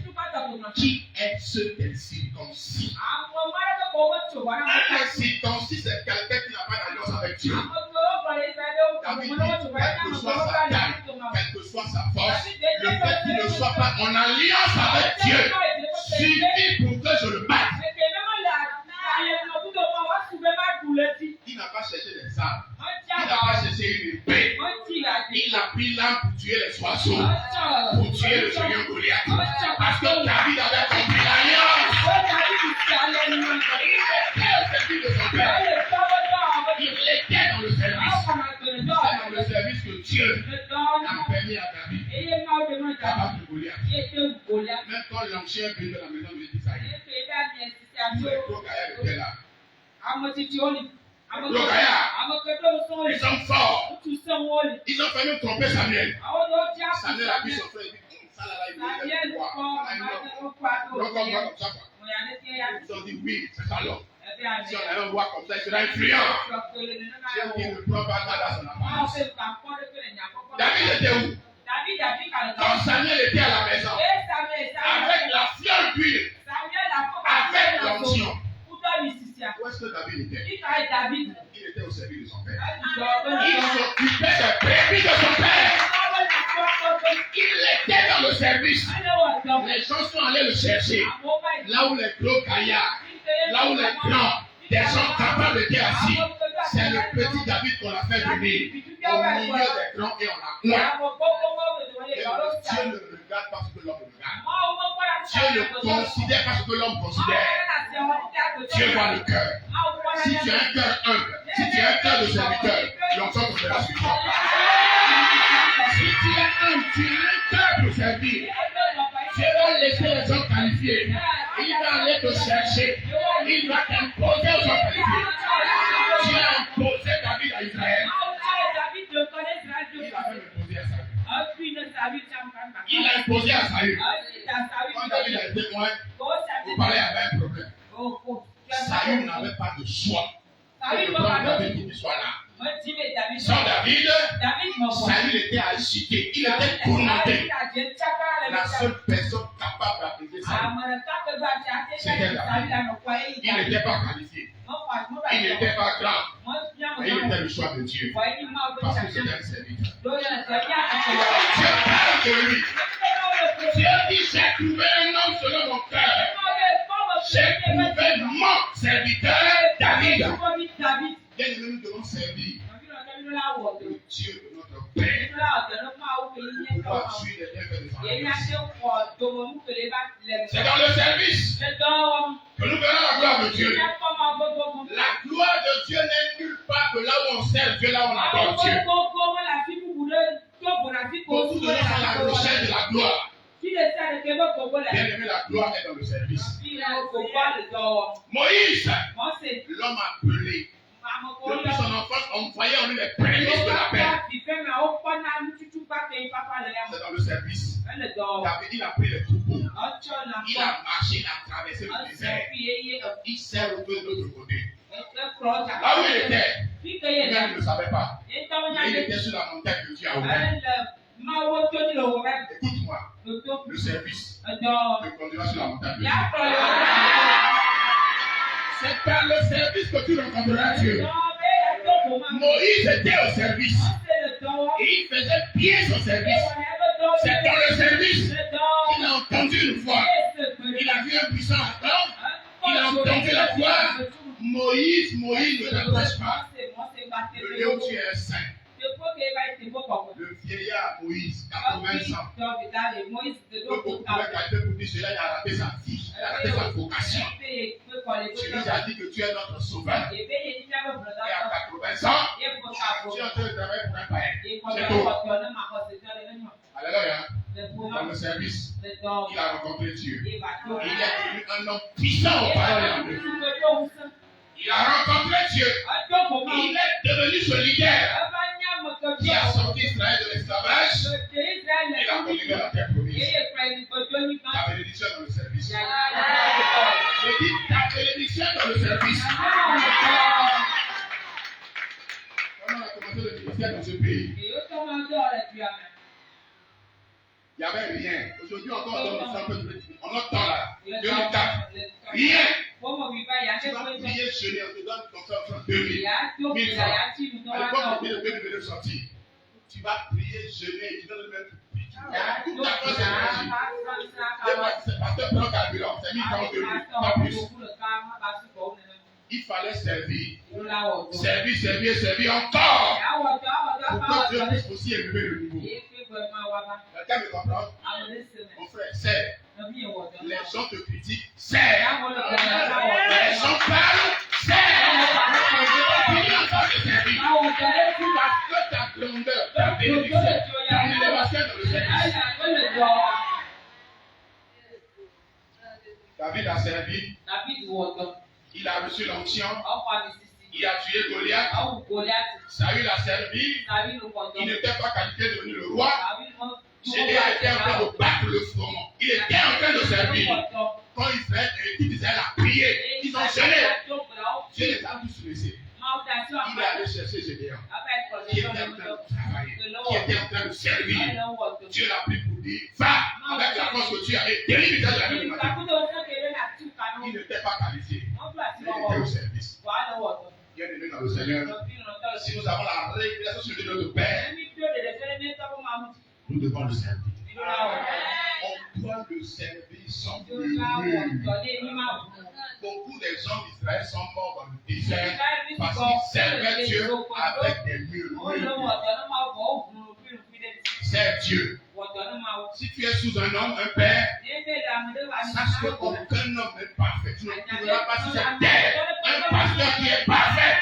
qui est ce circoncis? Un circoncis, c'est quelqu'un qui n'a pas d'alliance avec Dieu. David dit, quelle que soit sa taille, quelle que soit sa force, le fait qu'il ne soit pas en alliance avec Dieu suffit pour que je le batte. Il n'a pas cherché des armes. Il n'a pas cherché une épée. Il a pris l'âme pour tuer les oiseaux, pour tuer le géant Goliath. Parce que David avait compris l'alliance. Il était dans le service. Il était dans le service que Dieu a permis à David d'abattre Goliath. Même quand l'ancien venu de la maison de Isaïe, les gros gaillards étaient là. Ils sont forts. Ils ont failli tromper Samuel. Samuel a vu son frère et dit, ça là, il veut voir. Ils ont dit, oui, c'est ça l'homme. Si on avait un roi comme ça, il sera influent. Dieu ne prend pas garde à son apparence. David était où? Quand Samuel était à la maison, avec la fiole d'huile, avec l'onction. Où est-ce que David était? Il était au service de son père. Il s'occupait des brebis de son père. Il était dans le service. Les gens sont allés le chercher. Là où les gros gaillards, là où les grands, des gens capables étaient assis. C'est le petit David qu'on a fait venir au milieu des grands et on a point. Et Dieu ne regarde pas ce que l'homme regarde. Dieu ne considère pas ce que l'homme considère. Dieu voit le cœur. Si tu as un cœur humble, si tu as un cœur de serviteur, l'enfant tombera sur toi. Si tu es humble, tu as un cœur de servir. Dieu va laisser les gens qualifiés. Il va aller te chercher. Il va t'imposer aux gens qualifiés. Dieu a imposé David à Israël. Il a même imposé à Saül. Il a imposé à Saül. Quand David a été loin, vous parlez avait un problème. Saül n'avait pas de choix. Il ne pas David qui soit là. Sans David, Saül était agité. Il était tourmenté. La seule personne capable d'apaiser Saül, c'était David. Il n'était pas qualifié. Il n'était pas grand. Mais il était le choix de Dieu. Parce que c'était un serviteur. Dieu parle de lui. Dieu dit, j'ai trouvé un homme selon mon cœur. J'ai trouvé mon serviteur David. Bien aimé, nous devons servir le Dieu de notre Père pour pouvoir suivre les bienfaits de son alliance. C'est dans le service que nous verrons la gloire de Dieu. La gloire de Dieu n'est nulle part que là où on sert Dieu, là où on adore Dieu. Beaucoup de gens sont à la recherche de la gloire. Bien aimé, la gloire est dans le service. Moïse, l'homme appelé, depuis son enfance, on voyait en lui les prémices de la paix. dans le service. David, il a pris les troupeaux. Il a marché, il a traversé le désert. Il s'est retrouvé de l'autre côté. Là où il était, lui-même ne le savait pas. Mais il était sur la montagne que Dieu a ouverte. Écoute-moi, le service te conduira sur la montagne de Dieu. C'est par le service que tu rencontreras Dieu. Moïse était au service. Et il faisait bien son service. C'est dans le service qu'il a entendu une voix. Il a vu un puissant homme. Il a entendu la voix. Moïse, ne t'approche pas. Le lieu où tu es saint. Le vieillard Moïse, 80 ans. Beaucoup de qualités pour dire cela, il a raté sa vie, il a raté sa vocation. Tu nous as dit que tu es notre sauveur. Et à 80 ans, tu es en train de travailler pour un païen. C'est tout. Alléluia. Dans le service, il a rencontré Dieu. Il est devenu un homme puissant au palais. Il a rencontré Dieu. Il est devenu ce leader qui a sorti Israël de l'esclavage. Il a conduit vers la terre promise. Ta bénédiction dans le service. Je dis ta bénédiction dans le service. Comment on a commencé le ministère dans ce pays? Il n'y avait rien. Aujourd'hui encore, on entend là. 2004. Rien. Tu vas prier jeûner, on te donne ton frère 2000. 1000 francs. À l'époque, on de 2000 de sortir. Tu vas prier jeûner, tu donnes le même prix. Toute ta force est énergie. C'est pasteur prend carburant, c'est 1000 francs 2000, pas plus. Il fallait servir. Servir encore. Pour que Dieu puisse aussi élever le niveau. Quelqu'un me comprend? Mon frère, sers. Les gens te critiquent, sers. Les gens parlent, sers. Il y a encore de servir. Parce que ta grandeur, ta bénédiction, ta élévation dans le service. David a servi. Il a reçu l'onction. Il a tué Goliath. Saül a servi. Il n'était pas qualifié de devenir le roi. Gédéon était en train de battre le froment. Il était en train de servir. Quand Israël et tout Israël a prié, ils ont jeûné. Dieu les a tous laissés. Il est allé chercher Gédéon, qui était en train de travailler, qui était en train de servir. Dieu l'a pris pour dire, va avec la force que tu as et délivre de la vie. Il n'était pas qualifié. Il était au service. Bien-aimé dans le Seigneur, si nous avons la révélation sur notre Père, nous devons le servir. On doit le servir sans murmure. Beaucoup des gens d'Israël sont morts dans le désert parce qu'ils servaient Dieu avec des murmures. C'est Dieu. Si tu es sous un homme, un père, sache qu'aucun homme n'est parfait. Tu ne trouveras pas sur cette terre un pasteur qui est parfait.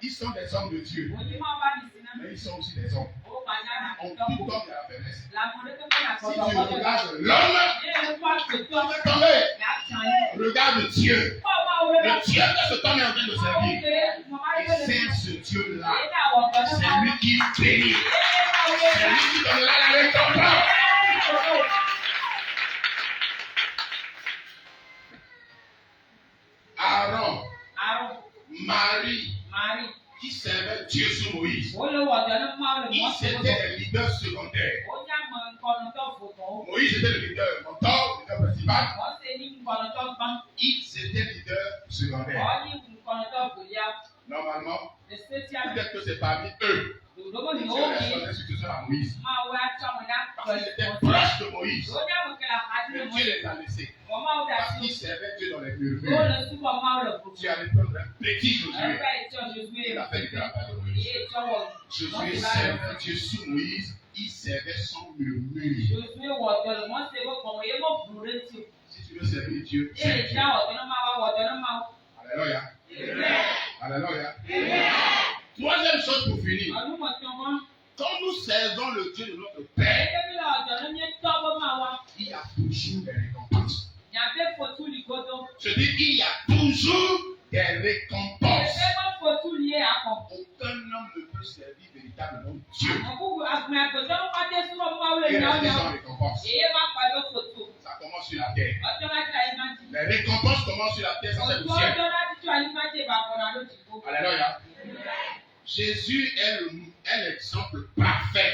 Ils sont des hommes de Dieu, mais ils sont aussi des hommes. On tout homme est la faiblesse. Si tu regardes l'homme, tu vas tomber. Regarde Dieu. Le Dieu que cet homme est en train de servir. Et c'est ce Dieu-là. C'est lui qui bénit. C'est lui qui donnera la récompense. Aaron, Marie, qui servait Dieu sous Moïse. Ils étaient les leaders secondaires. Moïse était le leader mentor, le leader principal. Ils étaient leaders secondaires. Normalement, peut-être que c'est parmi eux. Dieu les son institution à Moïse. Parce qu'ils étaient proches de Moïse. Mais Dieu les a laissés. Parce qu'ils servaient Dieu dans les murmures. Dieu allait prendre un petit Josué. Il a fait le travail de Moïse. Josué servait Dieu sous Moïse. Il servait sans murmure. Si tu veux servir Dieu, serve Dieu. Alléluia. Alléluia. Troisième chose pour finir. Quand nous servons le Dieu de notre Père, il y a toujours des récompenses. Je dis, il y a toujours des récompenses. Aucun homme ne peut peut servir véritablement Dieu. Ça commence sur la terre. Les récompenses commencent sur la terre, ça c'est le ciel. Alléluia. Jésus est l'exemple parfait.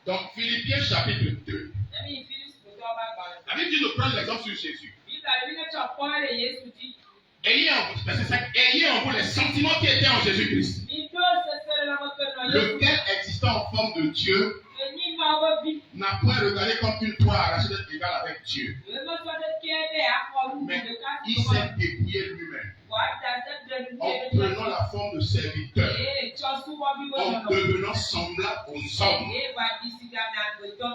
Donc, Philippiens chapitre 2. La Bible dit de prendre l'exemple sur Jésus. Ayez en vous les sentiments qui étaient en Jésus-Christ, lequel existant en forme de Dieu, n'a point regardé comme une proie arrachée d'être égal avec Dieu. Mais il s'est dépouillé lui-même, en prenant la forme de serviteur, en devenant semblable aux hommes.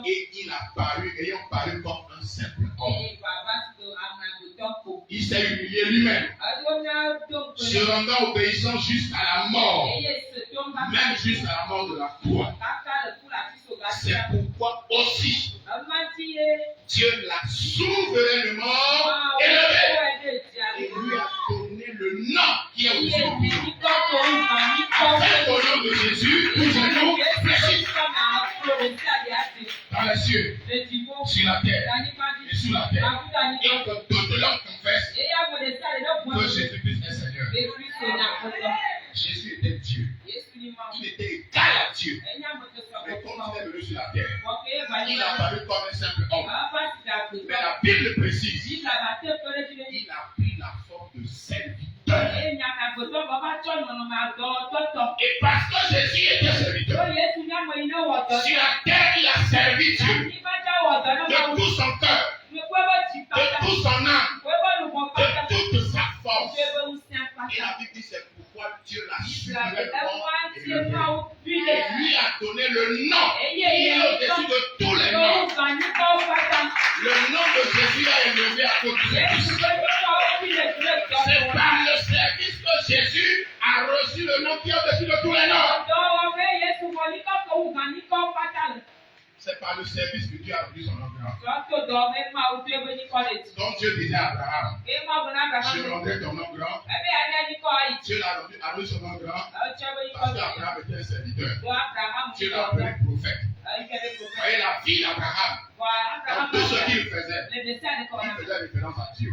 Et il a paru, ayant paru comme un simple homme. Il s'est humilié lui-même, se rendant obéissant jusqu'à la mort, même jusqu'à la mort de la croix. C'est pourquoi aussi Dieu l'a souverainement élevé et lui a donné le nom qui est au-dessus de tout. Afin qu'au nom de Jésus, nous allons fléchir dans les cieux, sur la terre et sous la terre, et que toute langue confesse que Jésus-Christ est Seigneur. Jésus était Dieu. Il était égal à Dieu. Mais quand il est venu sur la terre, il a paru comme un simple homme. Mais la Bible précise, il a pris la forme de serviteur. Et parce que Jésus était serviteur, sur la terre, il a servi Dieu de tout son cœur, de toute son âme, de toute sa force. Et la Bible dit c'est pourquoi Dieu l'a souverainement élevé. Et lui a donné le nom qui est au-dessus de tous les noms. Le nom de Jésus a élevé à cause de Jésus. C'est par le service que Jésus a reçu le nom qui est au-dessus de tous les noms. C'est par le service que Dieu a pris son nom grand. Donc Dieu disait à Abraham, je rendrai ton nom grand. Dieu l'a rendu son nom grand parce qu'Abraham était un serviteur. Dieu l'a appelé prophète. Voyez la vie d'Abraham. Dans tout ce qu'il faisait, il faisait référence à Dieu.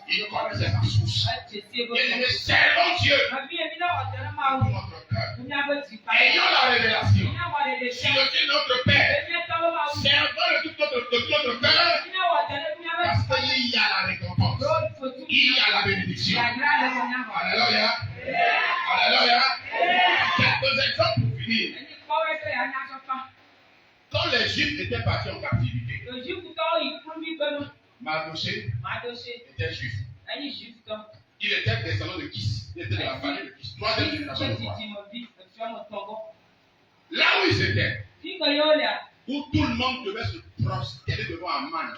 Il connaissait sa source. Il aimait servant Dieu pour notre cœur. Ayant la révélation sur le Dieu notre Père, servant de tout notre cœur, parce qu'il y a la récompense, il y a la bénédiction. Alléluia. Alléluia. Quelques exemples pour finir. Quand les Juifs étaient partis en captivité, Mardoché était juif. Il était descendant de Kis. Il était de la famille de Kis. Troisième génération de foi. Là où ils étaient, où tout le monde devait se prosterner devant Aman.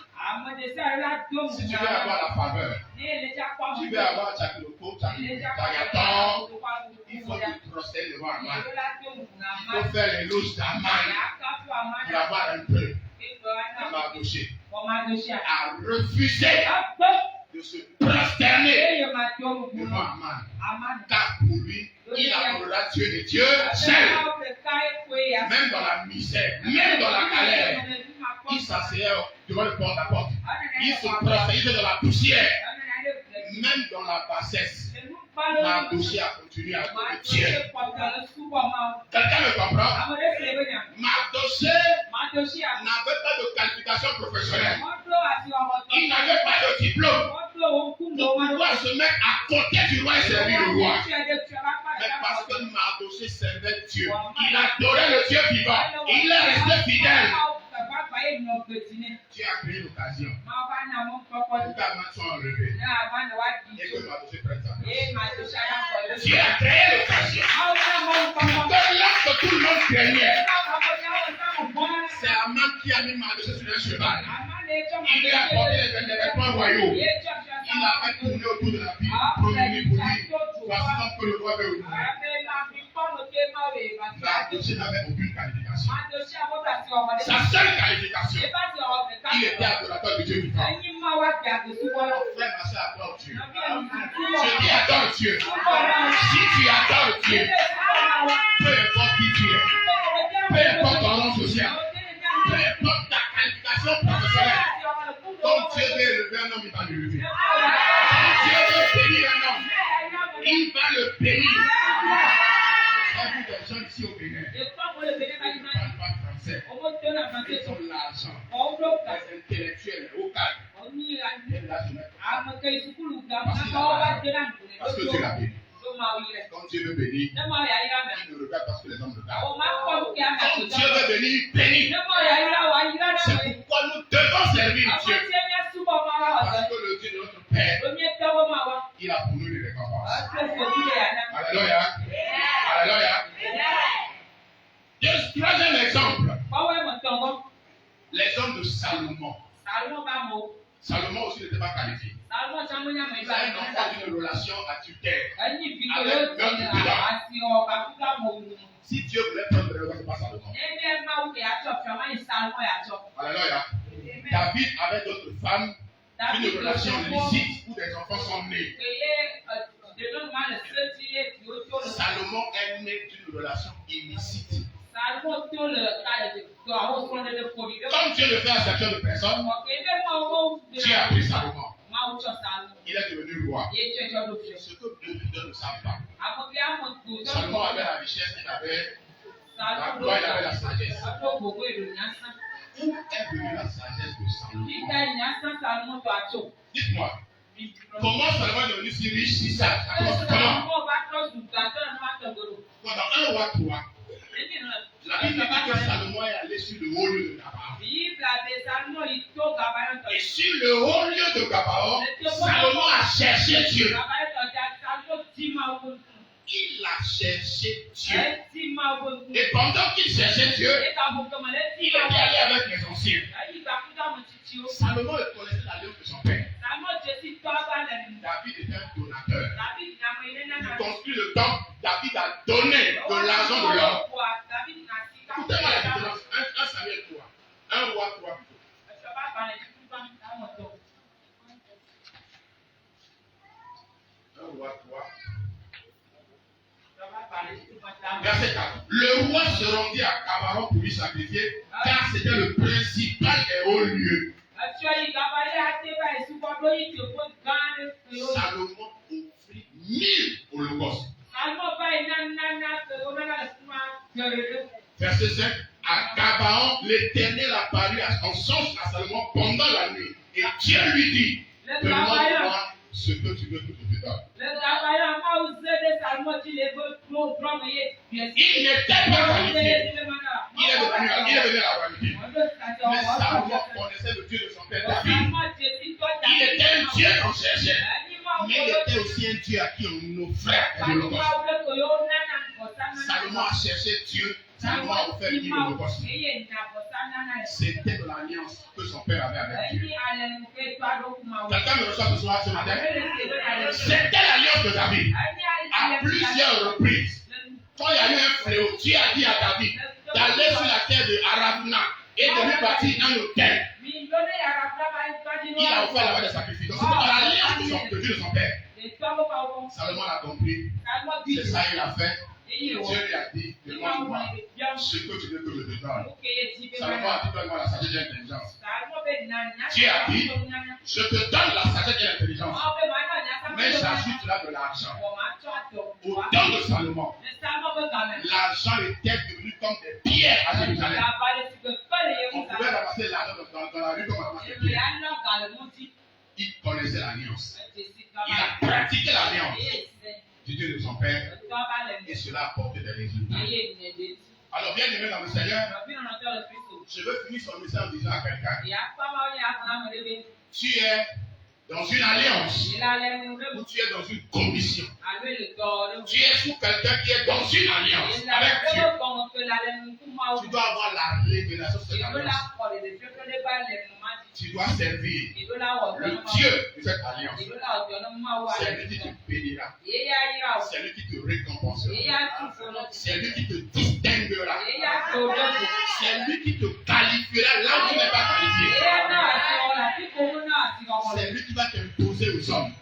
Si tu veux avoir la faveur, tu veux avoir Tchakiloko, Tchagaton, il faut te prosterner devant Aman. Il faut faire l'éloge d'Aman pour avoir un peu. Mardoché a refusé de se prosterner devant Aman. Car pour lui, il adorera Dieu des dieux seul. Même dans la misère, même dans la galère, il s'asseyait devant le porte-à-porte. Il se prosternait dans la poussière. Même dans la bassesse, Mardoché a continué à adorer Dieu. Quelqu'un me comprend? Mardoché n'avait pas de qualification professionnelle. Il n'avait pas de diplôme pour pouvoir se mettre à côté du roi et servir le roi. Mais parce que Mardoché servait Dieu, il adorait le Dieu vivant, il est resté fidèle. Dieu a créé l'occasion. Les gamins sont enlevés. Et que Mardoché prenne sa place. Dieu a créé l'occasion. Pour que l'homme que tout le monde craignait, c'est Aman qui a mis Mardoché sur un cheval. Il lui a apporté les vêtements royaux. Il a tourné autour de la ville pour lui. Voici donc que le roi veut ouvrir. Mardoché n'avait aucune qualification. Sa seule qualification, il était adorateur de Dieu vivant. Frère, ma soeur, c'est adore Dieu. Je dis adore Dieu. Si tu adores Dieu, peu importe qui tu es, peu importe ton rang social, peu importe ta qualification professionnelle, quand Dieu veut élever un homme, il va l'élever. Quand Dieu veut bénir un homme, il va le bénir. J'ai vu des gens ici au Bénin. Ils ne parlent pas français. Ils ont l'argent. Les intellectuels, au calme. Parce que Dieu l'a béni. Quand Dieu veut bénir, il ne regarde pas ce que les hommes regardent. Quand Dieu veut bénir, il bénit. C'est pourquoi nous devons servir Dieu. Parce que le Dieu de notre Père, il a pour nous les récompenses. Alléluia. Alléluia. Troisième exemple. Les hommes de Salomon. Salomon aussi n'était pas qualifié. Il a une relation adultère avec si Dieu voulait prendre le roi, ce n'est pas Salomon. Alléluia. David avait d'autres femmes, une relation licite où des enfants sont nés. Salomon est né d'une relation illicite. Comme Dieu ne fait exception de personne, Dieu a pris Salomon. Il est devenu roi. Ce que beaucoup ne savent pas. Salomon avait la richesse, il avait la gloire, il avait la sagesse. Où est venue la sagesse de Salomon? Dites-moi, comment Salomon est devenu si riche, si sage? Comment? Pendant un roi 3, la Bible dit que Salomon est allé sur le haut lieu de Gabaon. Et sur le haut lieu de Gabaon, Salomon a cherché Dieu. Il a cherché Dieu. Et pendant qu'il cherchait Dieu, il est allé avec les anciens. Salomon connaissait l'alliance de son père. David était un donateur. Il construit le temple. David a donné de l'argent de l'or. Écoutez-moi la différence. Un Samuel 3. Un roi 3 plutôt. Un roi 3. Verset 4. Le roi se rendit à Gabaon pour lui sacrifier, car c'était le principal des hauts lieux. Salomon offrit 1000 holocaustes. Verset 5. À Gabaon, l'Éternel apparut en songe à Salomon pendant la nuit. Et Dieu lui dit, demande-moi ce que tu veux que je te donne. Il n'était pas qualifié. Il est venu à la royauté. Mais Salomon connaissait le Dieu de son père David. Il était un Dieu qu'on cherchait. Mais il était aussi un Dieu à qui on offrait de l'holocauste. Salomon a cherché Dieu. Salomon a offert 1000 holocaustes. C'était de l'alliance que son père avait avec Dieu. Quelqu'un me reçoit ce soir, ce matin. C'était l'alliance de David. À plusieurs reprises, quand il y a eu un fléau, Dieu a dit à David d'aller sur la terre de Arabna et de lui bâtir un hôtel. Il a offert là-bas des sacrifices. Donc c'était dans l'alliance de Dieu de son père. Salomon a compris. C'est ça qu'il a fait. Dieu lui a dit, demande-moi ce que tu veux que je te donne. Salomon a dit, donne-moi la sagesse et l'intelligence. Dieu a dit, je te donne la sagesse et l'intelligence. Mais j'ajoute là de l'argent. Au temps de Salomon, l'argent était devenu comme des pierres à Jérusalem. On pouvait ramasser l'argent dans la rue comme on ramasse des pierres. Il connaissait l'alliance. Il a pratiqué l'alliance du Dieu de son père. Et cela a apporté des résultats. Alors, bien aimé dans le Seigneur, je veux finir son message en disant à quelqu'un, tu es dans une alliance ou tu es dans une commission. Tu es sous quelqu'un qui est dans une alliance avec Dieu. Tu dois avoir la révélation de cette alliance. Tu dois servir le Dieu de cette alliance. C'est lui qui te bénira. C'est lui qui te récompensera. C'est lui qui te distinguera. C'est lui qui te qualifiera là où tu n'es pas qualifié. C'est lui qui va t'imposer aux hommes.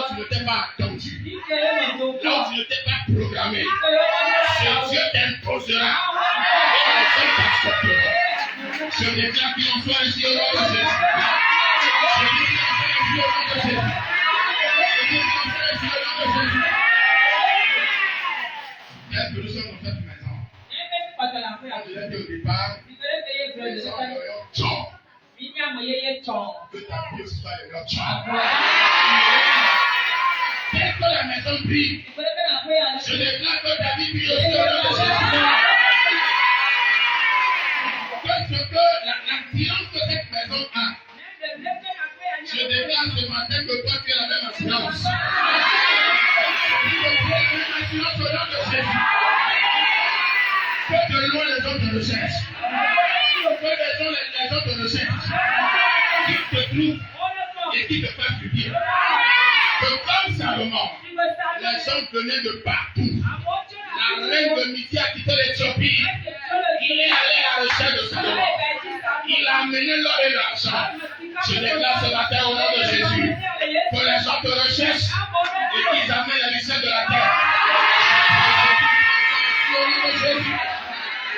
où tu ne t'es pas attendu, là où tu ne t'es pas programmé, ce Dieu t'imposera et les hommes t'accepteront. Je déclare qu'il en soit ainsi au nom de Jésus. Je déclare qu'il en soit ainsi au nom de Jésus. Est-ce que nous sommes en fait maintenant? Quand je l'ai dit au départ, les gens auraient tort. Que ta vie aussi soit leur tort. Dès que la maison brille, je déclare que ta vie brille aussi au nom de Jésus. Que l'attirance que cette maison a, je déclare ce matin que toi tu as la même attirance. Tu as la même attirance au nom de Jésus. Que de loin les hommes te recherchent. Que les hommes te recherchent. Qui te trouvent et qui te fassent du bien. Que comme Salomon, les hommes venaient de partout. La reine de Midi a quitté l'Éthiopie. Il est allé à la recherche de Salomon. Il a amené l'or et l'argent. Je déclare ce matin au nom de Jésus que les gens te recherchent et qu'ils amènent la richesse de la terre. Au nom de Jésus.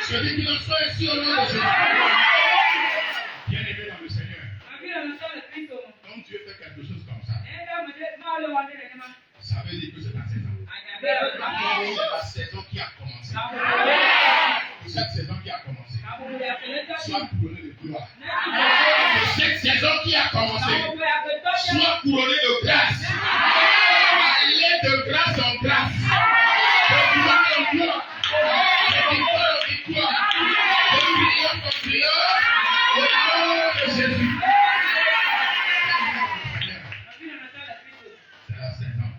Je dis qu'il en soit ainsi au nom de Jésus. Bien-aimé dans le Seigneur. Quand Dieu fait quelque chose comme ça, ça veut dire que c'est la saison. C'est la saison qui a commencé. C'est cette saison qui a commencé. Sois couronné de gloire. C'est cette saison qui a commencé. Sois couronné de grâce. Allez de grâce en grâce. De gloire en gloire. De victoire en victoire. De triomphe en triomphe. Au nom de Jésus. C'est la saison.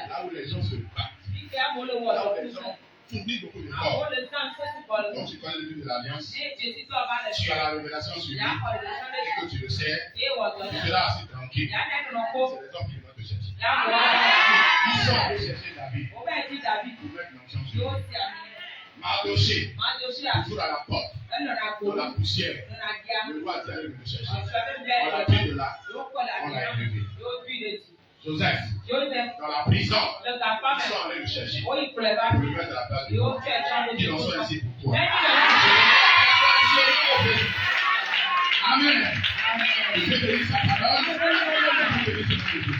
Là où les gens se battent. Là où les gens fournissent beaucoup d'efforts. Quand tu connais le but de l'alliance, tu as la révélation sur lui et que tu le sais, tu seras assez tranquille. C'est les hommes qui vont te chercher. Ils sont allés chercher David pour mettre l'onction sur lui. Mardoché, toujours à la porte, dans la poussière, le roi dit allez me chercher. On l'a pris de là, on l'a élevé. Joseph, dans la prison, ils sont allés le chercher pour le mettre à la place de Dieu. Qu'il en soit ainsi pour toi. Amen. Je bénis sa parole. Je bénis son nom de Jésus.